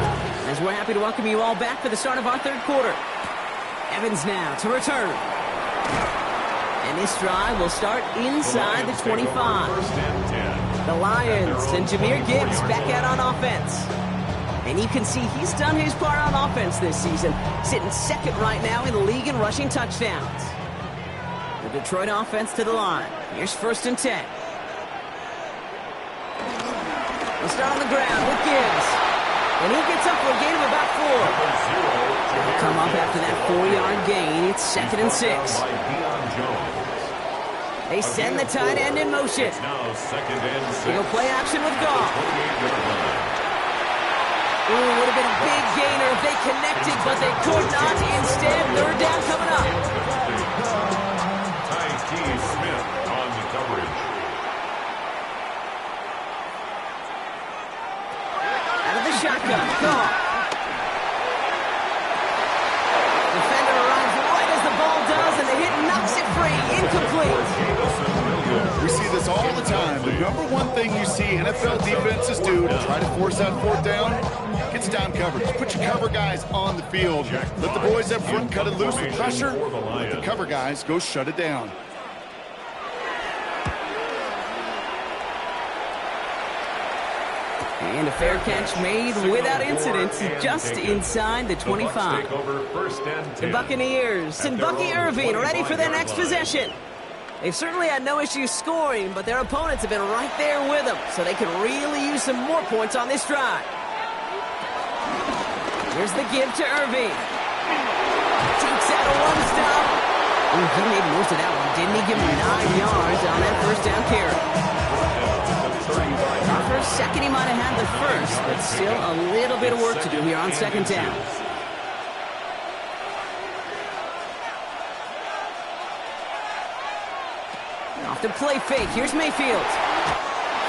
As we're happy to welcome you all back for the start of our 3rd quarter. Evans now to return. And this drive will start inside the 25. The Lions and Jahmyr Gibbs back out on offense. And you can see he's done his part on offense this season, sitting 2nd right now in the league in rushing touchdowns. The Detroit offense to the line. Here's 1st and 10. We'll start on the ground with Gibbs. And he gets up for a gain of about 4. They'll come up after that 4-yard gain. It's 2nd and 6. They send the tight end in motion. They go play action with Goff. Ooh, would have been a big gainer if they connected, but they could not. Instead, 3rd down coming up. Smith on the coverage. Out of the shotgun, Goff. Defender arrives right as the ball does, and the hit knocks it free. Incomplete. We see this all the time. The number one thing you see NFL defenses do to try to force out 4th down, gets down coverage. Put your cover guys on the field. Let the boys up front cut it loose with pressure. Let the cover guys go shut it down. And a fair catch made without incident, just inside the 25. The Buccaneers and Bucky Irving ready for their next possession. They've certainly had no issues scoring, but their opponents have been right there with them, so they could really use some more points on this drive. Here's the give to Irving. Takes out a one-stop. Ooh, he made most of that one, didn't he? Give him 9 yards on that 1st down carry. For a second, he might have had the first, but still a little bit of work to do here on 2nd down. Off the play fake. Here's Mayfield.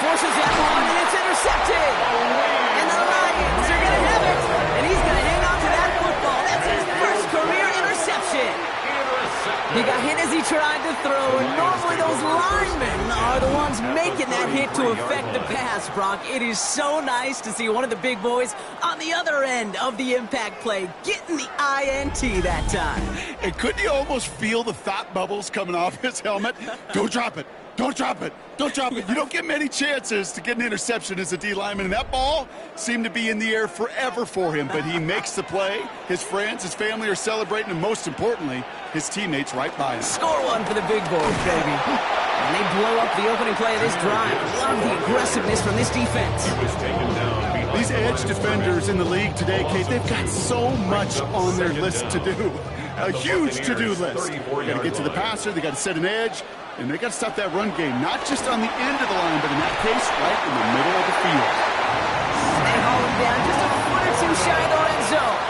Forces that one, and it's intercepted. And the Lions are going to have it. And he's going to hang on to that football. That's his first career interception. He got hit as he tried to throw, and normally those linemen are the ones making that hit to affect the pass, Brock. It is so nice to see one of the big boys on the other end of the impact play getting the INT that time. And couldn't you almost feel the thought bubbles coming off his helmet? Don't drop it. Don't drop it. Don't drop it. You don't get many chances to get an interception as a D lineman. And that ball seemed to be in the air forever for him. But he makes the play. His friends, his family are celebrating. And most importantly, his teammates right by him. Score one for the big boys, baby. And they blow up the opening play of this drive. Love the aggressiveness from this defense. These edge defenders in the league today, Kate, they've got so much on their list to do. A huge to-do list. They got to get to the passer. They got to set an edge. And they got to stop that run game, not just on the end of the line, but in that case, right in the middle of the field. They haul him down just a foot or two shy of the red zone.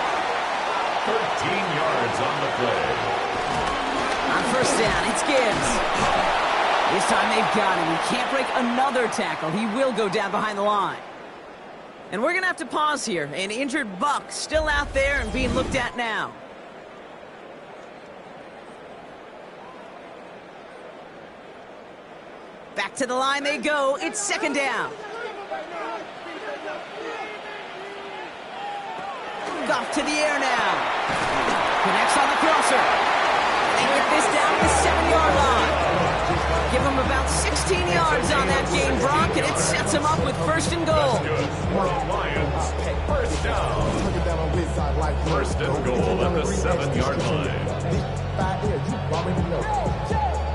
13 yards on the play. On 1st down, it's Gibbs. This time they've got him. He can't break another tackle. He will go down behind the line. And we're going to have to pause here. An injured Buck still out there and being looked at now. Back to the line they go. It's 2nd down. Goff to the air now. Connects on the crosser. They get this down to the 7-yard line. Give him about 16 yards on that game, Brock, and it sets him up with 1st and goal. Lions, 1st down. 1st and goal at the 7-yard line.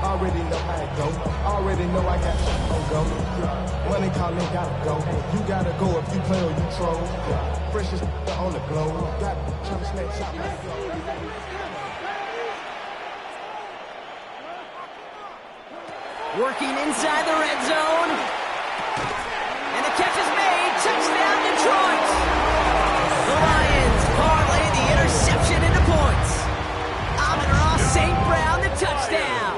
Already know how it go. Already know I got to go. Money calling, gotta go. You gotta go if you play or you troll. Freshest on the globe. Got trying to snatch shot. Working inside the red zone. And the catch is made. Touchdown, Detroit. The Lions parlay the interception into points. Amon-Ra St. Brown, the touchdown.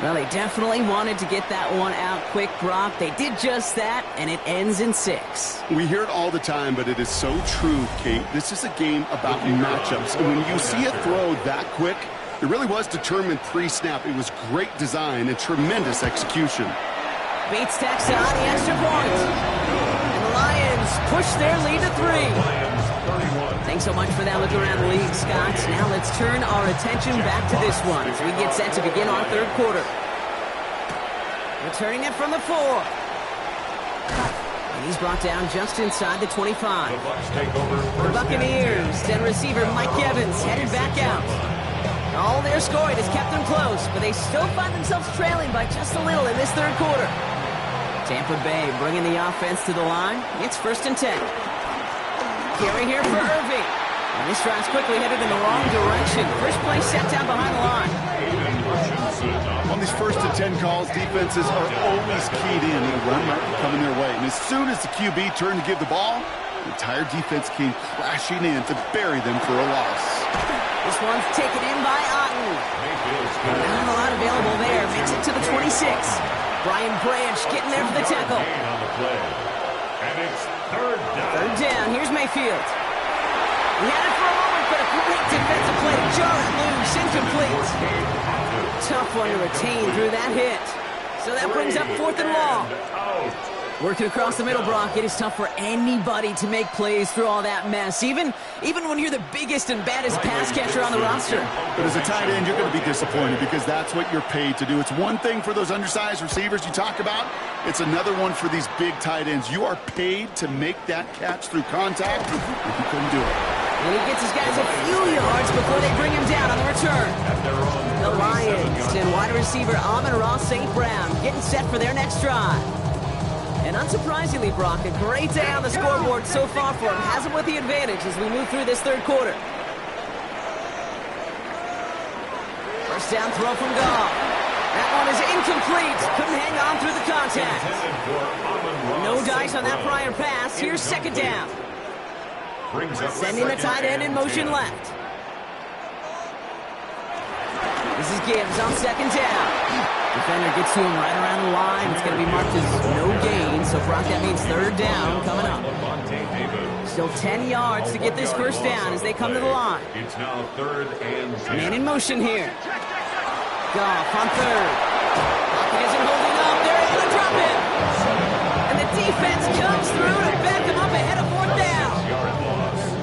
Well, they definitely wanted to get that one out quick, Brock. They did just that, and it ends in 6. We hear it all the time, but it is so true, Kate. This is a game about matchups. And when you see a throw that quick, it really was determined pre-snap. It was great design and tremendous execution. Bates tacks on the extra point. And the Lions push their lead to 3. Thanks so much for that look around the league, Scott. Now let's turn our attention back to this one as we get set to begin our 3rd quarter. Returning it from the 4. And he's brought down just inside the 25. The Buccaneers, then receiver Mike Evans headed back out. All their scoring has kept them close, but they still find themselves trailing by just a little in this 3rd quarter. Tampa Bay bringing the offense to the line. It's 1st and 10. Carry here for Irving. And this drive's quickly headed in the wrong direction. First play set down behind the line. On these 1st and 10 calls, defenses are always keyed in. The run might be coming their way. And as soon as the QB turned to give the ball, the entire defense came crashing in to bury them for a loss. This one's taken in by Otten. Not a lot available there. Makes it to the 26. Brian Branch getting there for the tackle. And it's 3rd down. 3rd down. Here's Mayfield. He had it for a moment, but a great defensive play to jar it loose. Incomplete. Tough one to retain through that hit. So that brings up 4th and long. Working across the middle, Brock, it is tough for anybody to make plays through all that mess, even when you're the biggest and baddest pass catcher on the roster. But as a tight end, you're going to be disappointed because that's what you're paid to do. It's one thing for those undersized receivers you talk about. It's another one for these big tight ends. You are paid to make that catch through contact, and he couldn't do it. And he gets his guys a few yards before they bring him down on the return. The Lions and wide receiver Amon-Ra St. Brown getting set for their next drive. And unsurprisingly, Brock, a great day on the scoreboard so far for him. Has him with the advantage as we move through this 3rd quarter. First down throw from Goff. That one is incomplete. Couldn't hang on through the contact. No dice on that prior pass. Here's 2nd down. Sending the tight end in motion left. This is Gibbs on 2nd down. Defender gets to him right around the line. It's going to be marked as no gain. So, Brock, that means 3rd down coming up. Still 10 yards to get this 1st down as they come to the line. It's now 3rd and 10. Man in motion here. Goff on 3rd. Pocket isn't holding up. They're able to drop him. And the defense comes through to back him up ahead of 4th down.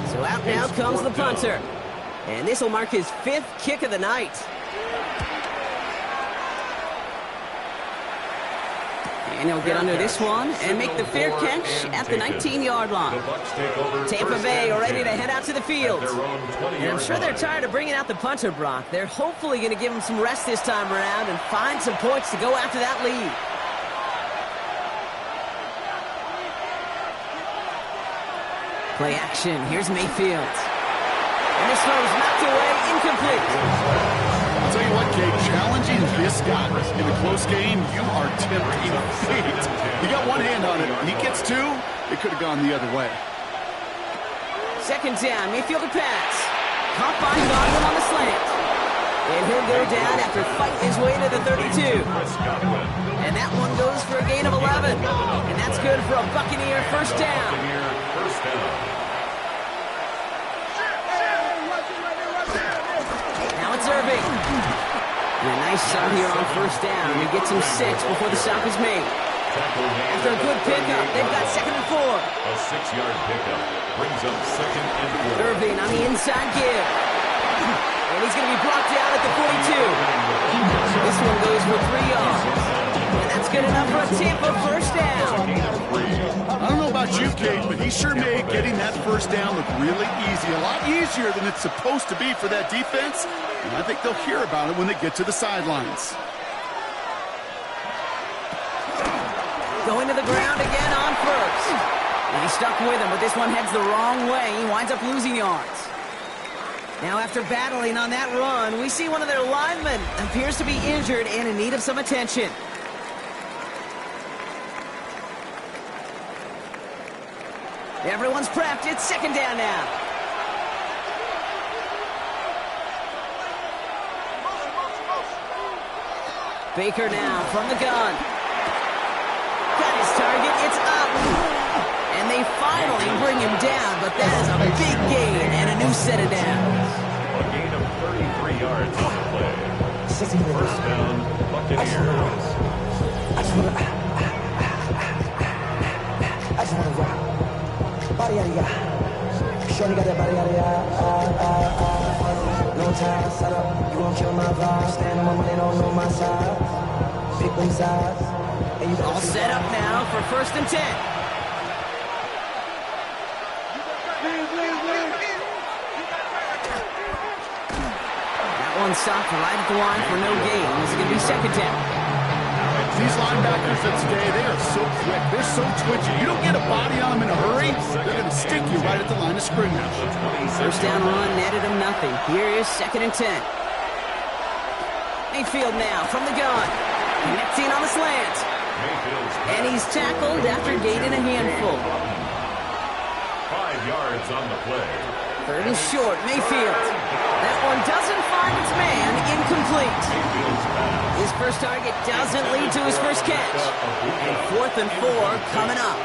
So out now comes the punter. And this will mark his 5th kick of the night. And he'll get under this one and make the fair catch at the 19-yard line. Tampa Bay are ready to head out to the field. And I'm sure they're tired of bringing out the punter, Brock. They're hopefully going to give him some rest this time around and find some points to go after that lead. Play action. Here's Mayfield. And this throw is knocked away, incomplete. I'll tell you what, Kate, challenging this guy in a close game, you are tempting fate. You got one hand on it. He gets 2. It could have gone the other way. 2nd down, Mayfield to pass. Caught by Godwin on the slant. And he'll go down after fighting his way to the 32. And that one goes for a gain of 11. And that's good for a Buccaneer 1st down. Now it's Irving. And a nice start here on 1st down. He gets him 6 before the stop is made. After a good pickup, they've got 2nd and 4. A 6-yard pickup brings up 2nd and 4. Irving on the inside give. And he's going to be brought down at the 42. This one goes for 3 yards. And that's good enough for a Tampa 1st down. I don't know about you, Kate, but he sure made getting that 1st down look really easy. A lot easier than it's supposed to be for that defense. And I think they'll hear about it when they get to the sidelines. Going to the ground again on 1st. And he's stuck with him, but this one heads the wrong way. He winds up losing yards. Now, after battling on that run, we see one of their linemen appears to be injured and in need of some attention. Everyone's prepped. It's 2nd down now. Baker now from the gun. Got his target. It's up. And they finally bring him down, but that is a big gain and a new set of downs. A gain of 33 yards on the play. 1st down, Buccaneers. I just want to rock. Body yada yada. Shorty got that body yada yada. No time, set up. You gon' kill my vibe. Stand on my money, don't know my size. Pick them sides. And you all set up now for 1st and 10. That one stopped right at the line for no gain. This is going to be 2nd down. These linebackers of today, they are so quick. They're so twitchy. You don't get a body on them in a hurry, they're going to stick you right at the line of scrimmage. First down run netted him nothing. Here is 2nd and 10. Mayfield now from the gun. Connecting on the slant. And he's tackled after gaining a handful. 5 yards on the play. 3rd and short, Mayfield. That one doesn't find its man, incomplete. His first target doesn't lead to his first catch. And 4th and 4 coming up.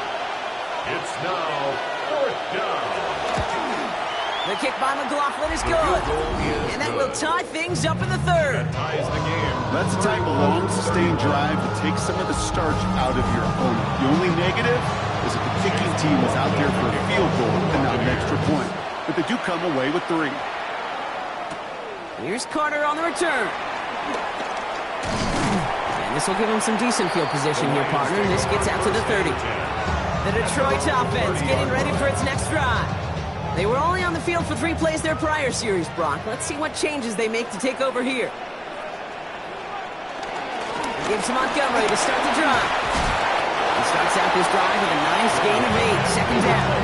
It's now 4th down. The kick by McLaughlin is good. And that will tie things up in the 3rd. Ties the game. That's the type of long, sustained drive that takes some of the starch out of your opponent. The only negative is if the kicking team is out there for a field goal and not an extra point. But they do come away with 3. Here's Carter on the return. And this will give him some decent field position here, partner. And this gets out to the 30. The Detroit offense getting ready for its next drive. They were only on the field for 3 plays their prior series, Brock. Let's see what changes they make to take over here. Gives to Montgomery to start the drive. He starts out this drive with a nice gain of 8. 2nd down.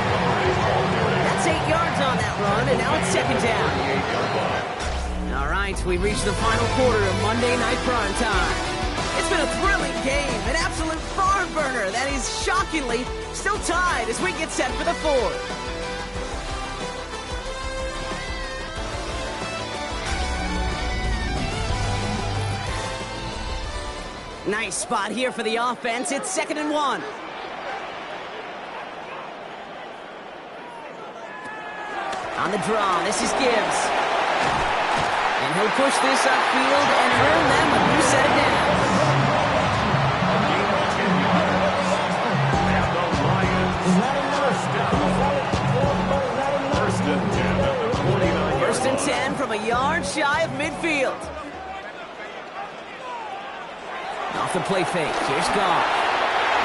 That's 8 yards on that run, and now it's 2nd down. All right, we've reached the final quarter of Monday Night Prime Time. It's been a thrilling game, an absolute barn burner that is shockingly still tied as we get set for the 4th. Nice spot here for the offense. It's 2nd and 1. On the draw, this is Gibbs. And he'll push this upfield and earn them a new set of downs. And the Lions first and 10 at the 49. 1st and 10 from a yard shy of midfield. Off the play fake. Here's Goff.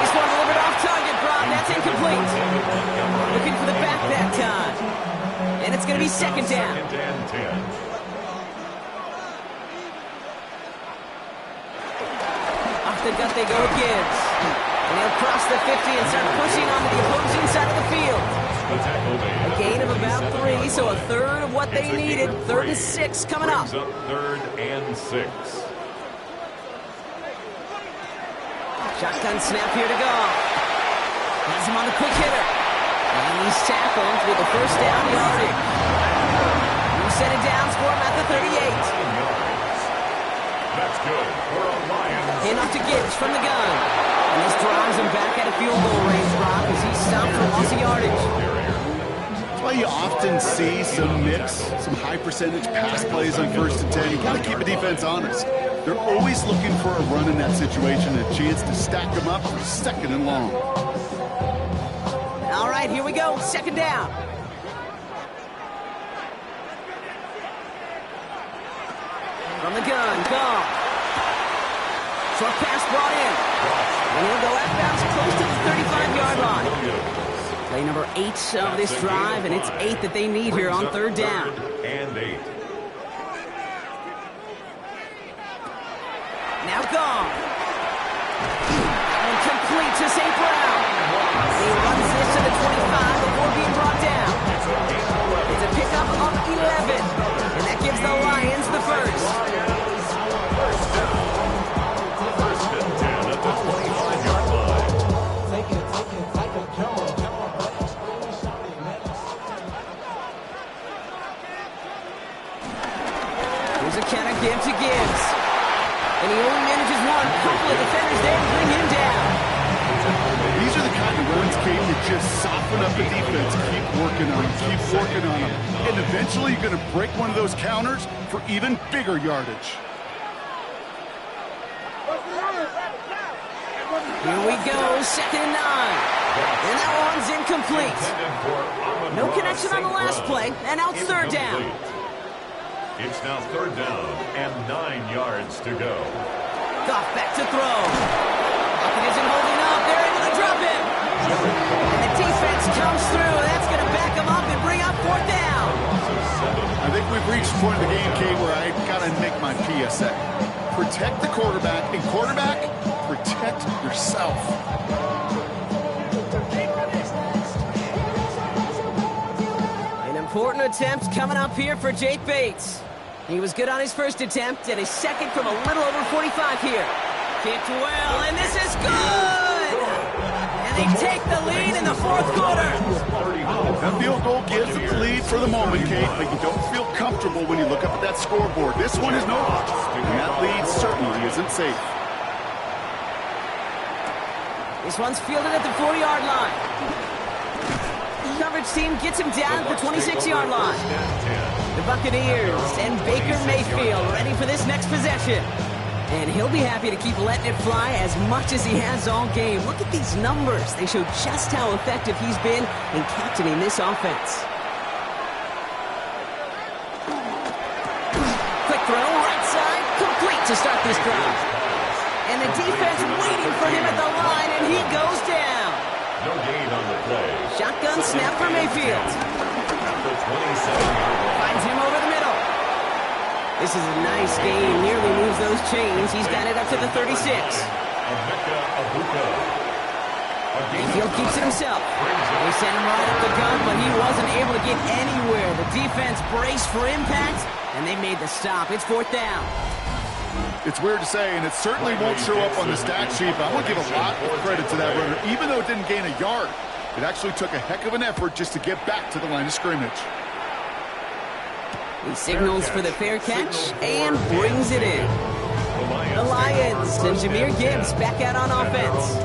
This one delivered off target, Brock. That's incomplete. Looking for the back that time. And it's going to be 2nd down. 2nd and 10. Off the gut they go with Gibbs. And he'll cross the 50 and start pushing onto the opposing side of the field. The tackle made. A gain of about 3, so a 3rd of what they needed. 3rd and 6 coming up. Brings up 3rd and 6. Shotgun snap here to go. Has him on the quick hitter. And he's tackled with a 1st down yardage. He set it down, score him at the 38. That's good for a Lions. In off to Gibbs from the gun. And this drives him back at a field goal range, Brock, as he's stopped for loss of yardage. That's why you often see some mix, some high percentage pass plays on 1st and 10. You got to keep the defense honest. They're always looking for a run in that situation, a chance to stack them up for 2nd and long. All right, here we go. 2nd down. From the gun, Goff. Short pass brought in. And he'll go outbounds close to the 35-yard line. Play number 8 of this drive, and it's 8 that they need here on 3rd down. And 8. Now Goff. And complete to St. Brown. He runs this to the 25 before being brought down. It's a pickup of 11. And that gives the Lions the 1st. First and 10 at the 25-yard line. Here's a counter give to Gibbs. And he only manages one. A couple of defenders there to bring him down. These are the kind of runs, Kate, that just soften up the defense. Keep working on them, keep working on them. And eventually you're going to break one of those counters for even bigger yardage. Here we go, 2nd and 9. And that one's incomplete. No connection on the last play, and now it's 3rd down. It's now 3rd down and 9 yards to go. Goff back to throw. Bucket isn't holding up. They're able to drop him. And the defense comes through. That's going to back him up and bring up 4th down. I think we've reached the point of the game, Kate, where I got to make my PSA. protect the quarterback, and quarterback, protect yourself. An important attempt coming up here for Jake Bates. He was good on his first attempt, and his second from a little over 45 here. Kicked well, and this is good! And they take the lead in the fourth quarter. That field goal gives the lead for the moment, Kate, but you don't feel comfortable when you look up at that scoreboard. This one is no, and that lead certainly isn't safe. This one's fielded at the 40-yard line. The coverage team gets him down at the 26-yard line. The Buccaneers and Baker Mayfield ready for this next possession. And he'll be happy to keep letting it fly as much as he has all game. Look at these numbers. They show just how effective he's been in captaining this offense. Quick throw, right side, complete to start this drive. And the defense waiting for him at the line, and he goes down. No gain on the play. Shotgun snap for Mayfield. At the 27-yard line. Finds him over the middle. This is a nice game. Nearly moves those chains. He's got it up to the 36. Mayfield keeps it himself. They sent him right up the gun, but he wasn't able to get anywhere. The defense braced for impact, and they made the stop. It's fourth down. It's weird to say, and it certainly won't show up on the stat sheet, but I want to give a lot of credit to that runner. Even though it didn't gain a yard, it actually took a heck of an effort just to get back to the line of scrimmage. He signals for the fair catch and brings it in. The Lions and Jahmyr Gibbs back out on offense.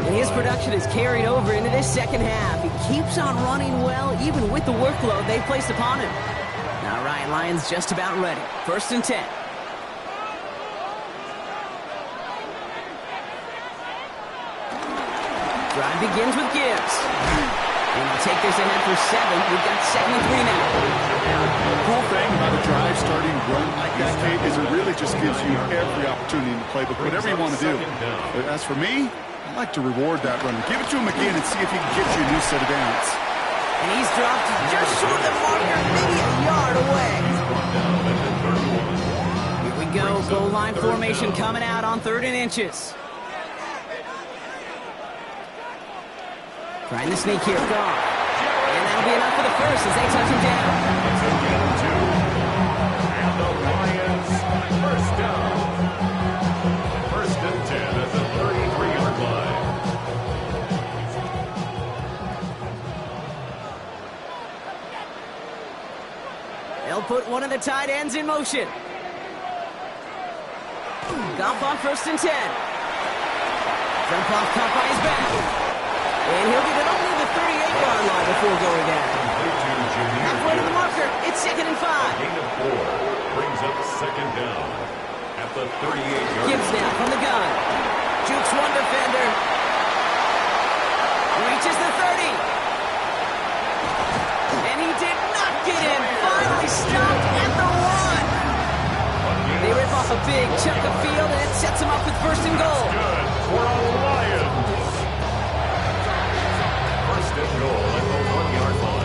And his production is carried over into this second half. He keeps on running well, even with the workload they've placed upon him. All right, Lions just about ready. 1st and 10. Drive begins with Gibbs. And he'll take this ahead for 7. We've got 2nd and 3 now. The cool thing about a drive starting run like that, Kate, is it really just gives you every opportunity in the playbook, whatever you want to do. But as for me, I like to reward that runner. Give it to him again and see if he can get you a new set of downs. And he's dropped just short of the marker, maybe a yard away. Here we go. Goal line formation coming out on 3rd and inches. Trying to sneak here. Gone. And that'll be enough for the first as they touch him down. And the Lions, first down. 1st and 10 at the 33-yard line. They'll put one of the tight ends in motion. Goff on 1st and 10. Jump off caught by his back. And he'll get it only the 38-yard line before going down. Halfway to the marker. It's 2nd and 5. Gain of 4 brings up 2nd down at the 38-yard line. Gibbs now from the gun. Jukes one defender. Reaches the 30. And he did not get in. Finally stopped at the 1. They rip off a big chunk of field, and it sets him up with 1st and goal. Good for the Lions. 1st and goal at the 1-yard line.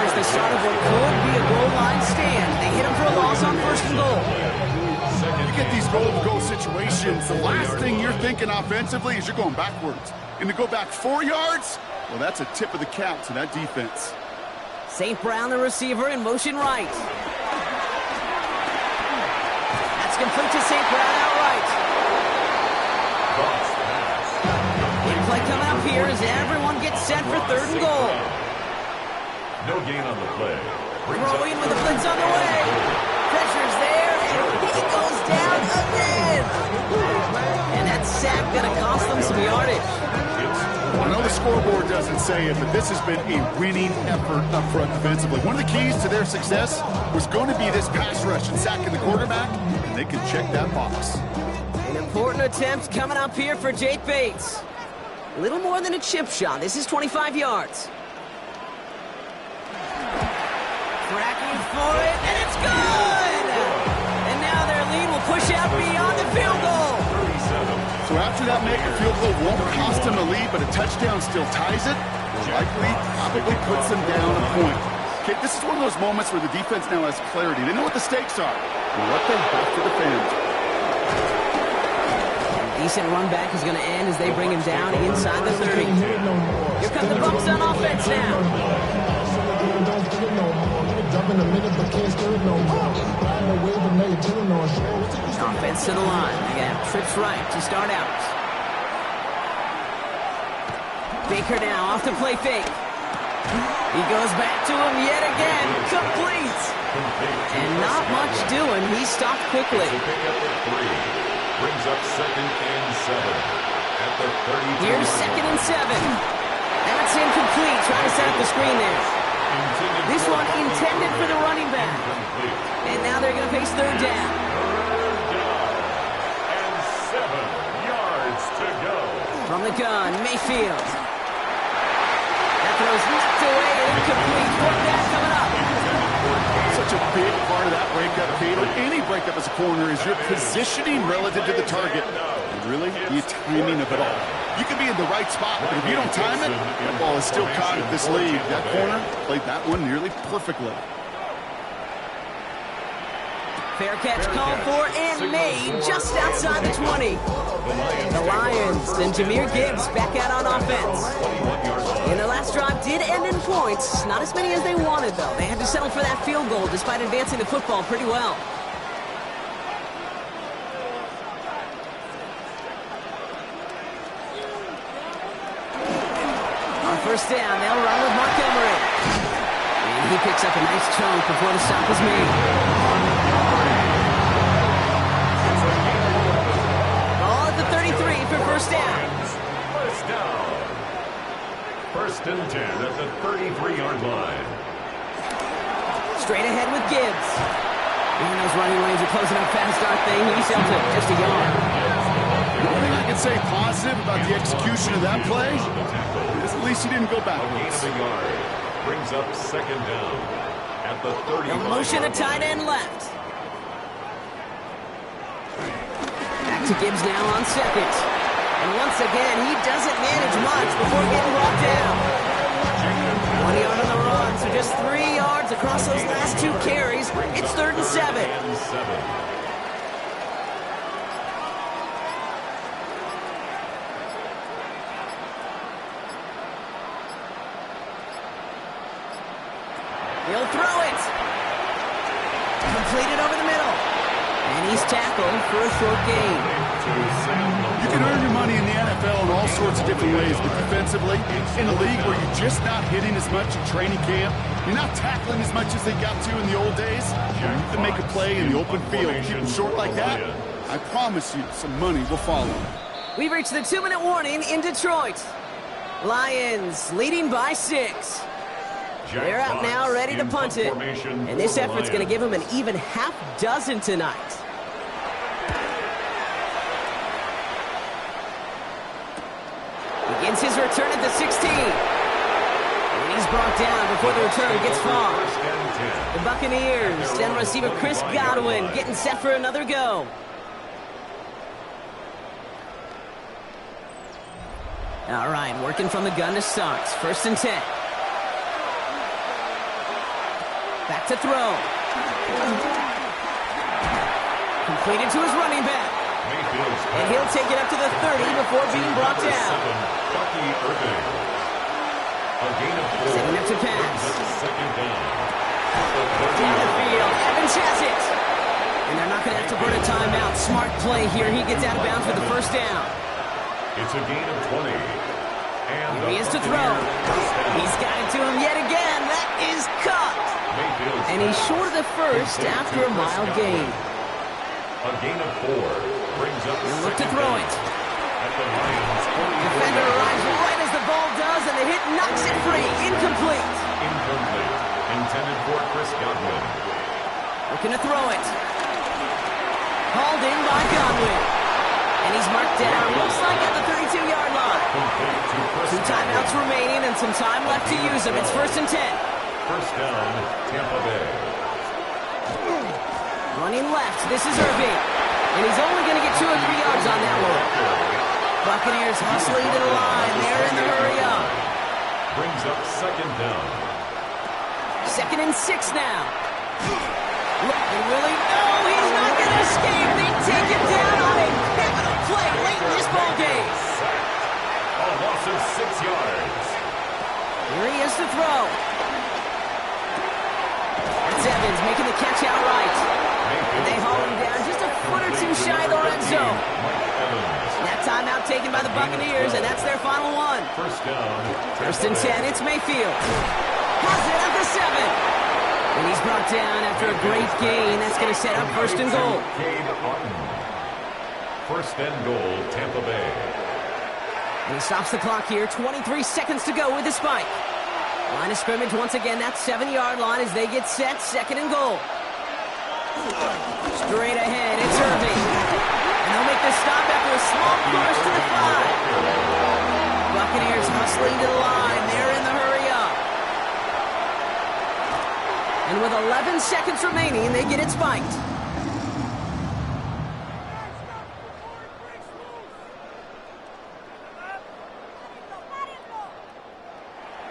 The start of what could be a goal line stand. They hit him for a loss on 1st and goal. You get these goal-to-goal situations, the last thing you're thinking offensively is you're going backwards. And to go back 4 yards, well, that's a tip of the cap to that defense. St. Brown, the receiver, in motion right. That's complete to St. Brown outright. Big play coming up here as everyone gets set for 3rd and goal. No gain on the play. Throwing with the blitz on the way. Pressure's there, and he goes down again. And that sack going to cost them some yardage. I know the scoreboard doesn't say it, but this has been a winning effort up front defensively. One of the keys to their success was going to be this pass rush and sacking the quarterback, and they can check that box. An important attempt coming up here for Jake Bates. A little more than a chip shot. This is 25 yards. Cracking for it, and it's good! And now their lead will push out beyond the field goal. So after that make, a field goal won't cost them a lead, but a touchdown still ties it. Likely, probably puts them down a point. Okay, this is one of those moments where the defense now has clarity. They know what the stakes are and what they have to defend. Decent run back is going to end as they bring him down inside the 30. Here come the Bucs on offense now. Offense to the line. They're going to have trips right to start out. Baker now off the play fake. He goes back to him yet again. Complete. And not much doing. He stopped quickly. Brings up 2nd and 7 at the 32. Here's 2nd and 7. That's incomplete. Trying to set up the screen there. This one intended for the running back. And now they're going to face 3rd down. And 7 yards to go. From the gun, Mayfield. That throw's knocked away and incomplete. 4th down coming up. Such a big part of that breakup, Kate, or any breakup as a corner, is your positioning relative to the target. And really, the timing of it all. You can be in the right spot, but if you don't time it, that ball is still caught at this lead. That corner played that one nearly perfectly. Fair catch called for and made just outside the 20. The Lions, then Jahmyr Gibbs back out on offense. And their last drive did end in points. Not as many as they wanted, though. They had to settle for that field goal despite advancing the football pretty well. On 1st down, they'll run with Montgomery. And he picks up a nice chunk before the stop is made. Ball at the 33 for 1st down. 1st and 10 at the 33-yard line. Straight ahead with Gibbs. And those running lanes are closing up fast, aren't they? He's up to just a yard. The only thing I can say positive about the execution of that play is at least he didn't go backwards. A yard. Brings up 2nd down at the 30. The motion a tight end left. Back to Gibbs now on 2nd. And once again, he doesn't manage much before getting brought down. 1 yard on the run, so just 3 yards across those last 2 carries. It's 3rd and 7. He'll throw it. Completed over the middle. And he's tackled for a short gain. You can earn your money in the NFL in all sorts of different ways, but defensively, in a league where you're just not hitting as much in training camp, you're not tackling as much as they got to in the old days, you can make a play in the open field. Keep it short like that, I promise you some money will follow. We've reached the 2-minute warning in Detroit. Lions leading by 6. They're out now, ready to punt it. And this effort's going to give them an even half dozen tonight. Begins his return at the 16. And he's brought down before the return gets far. The Buccaneers, then receiver Chris Godwin getting set for another go. All right, working from the gun to start. 1st and 10. Back to throw. Completed to his running back. And he'll take it up to the 30 before being brought down. Setting up to pass. Down the field. Evans has it. And they're not going to have to burn a timeout. Smart play here. He gets out of bounds for the 1st down. It's a gain of 20. And here he is to throw. He's got it to him yet again. That is cut. And he's short of the 1st after a mild gain. A gain of 4 brings up. He'll look to throw it. At the Lions. Defender arrives right as the ball does, and the hit knocks it free. Incomplete. Incomplete. Intended for Chris Godwin. Looking to throw it. Hauled in by Godwin. And he's marked down, looks like at the 32-yard line. Two timeouts remaining and some time left to use them. It's 1st and 10. First down, Tampa Bay. Running left, this is Irving. And he's only going to get 2 or 3 yards on that one. Buccaneers hustling to the line. They're in the hurry up. Brings up 2nd down. 2nd and 6 now. And Willie, no, he's not going to escape. They take him down on a pivotal play late in this ball game. A loss of 6 yards. Here he is to throw. That's Evans making the catch outright. And they haul him down just a foot or two shy of the red zone. That timeout taken by the Buccaneers, and that's their final one. First down. 1st and 10, it's Mayfield. Has it at the 7. And he's brought down after a great gain. That's going to set up 1st and goal. 1st and goal, Tampa Bay. And he stops the clock here. 23 seconds to go with the spike. Line of scrimmage once again, that 7-yard line as they get set. 2nd and goal. Straight ahead, it's Irving. And they'll make the stop after a small push to the 5. Buccaneers hustling to the line. They're in the hurry up. And with 11 seconds remaining, they get it spiked.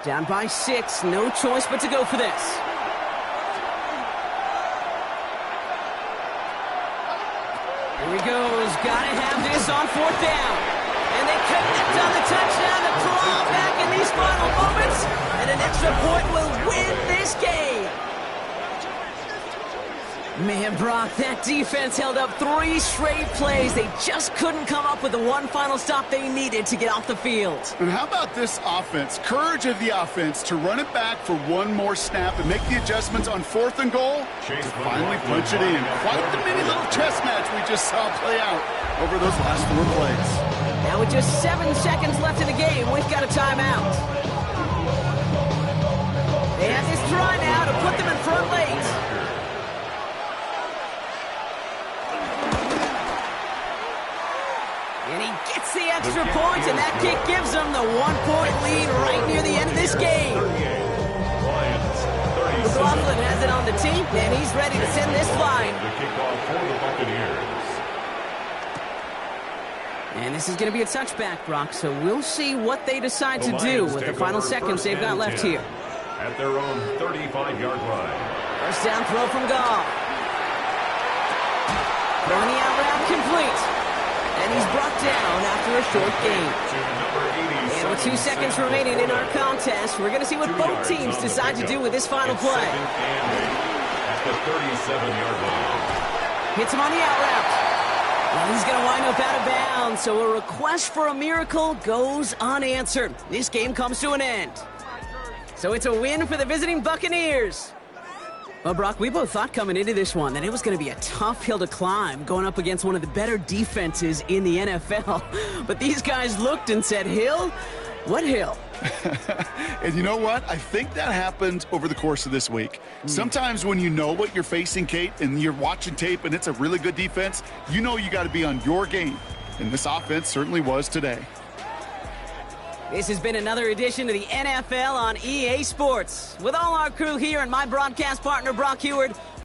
Down by 6, no choice but to go for this. Here he goes, gotta have this on 4th down. And they connect on the touchdown to claw back in these final moments. And an extra point will win this game. Man, Brock, that defense held up 3 straight plays. They just couldn't come up with the one final stop they needed to get off the field. And how about this offense? Courage of the offense to run it back for one more snap and make the adjustments on 4th and goal to finally punch it in. Quite the mini little chess match we just saw play out over those last 4 plays. Now with just 7 seconds left in the game, we've got a timeout. They have this try now to put them in front late. And he gets the extra point, and that kick gives them the 1-point lead right near the end of this game. McLaughlin has it on the tee, and he's ready to send this flying. The kickoff for the Buccaneers. And this is going to be a touchback, Brock, so we'll see what they decide to do with the final seconds they've got left here. At their own 35-yard line. First down throw from Goff. Throwing the out route complete. And he's brought down after a short gain. And with 2 seconds remaining in our contest, we're going to see what both teams decide to do with this final play. At the 37-yard line. Hits him on the out route. Well, he's going to wind up out of bounds, so a request for a miracle goes unanswered. This game comes to an end. So it's a win for the visiting Buccaneers. Well, Brock, we both thought coming into this one that it was going to be a tough hill to climb going up against one of the better defenses in the NFL. But these guys looked and said, Hill? What hill? And you know what? I think that happened over the course of this week. Sometimes when you know what you're facing, Kate, and you're watching tape and it's a really good defense, you know you got to be on your game. And this offense certainly was today. This has been another edition of the NFL on EA Sports. With all our crew here and my broadcast partner, Brock Heward,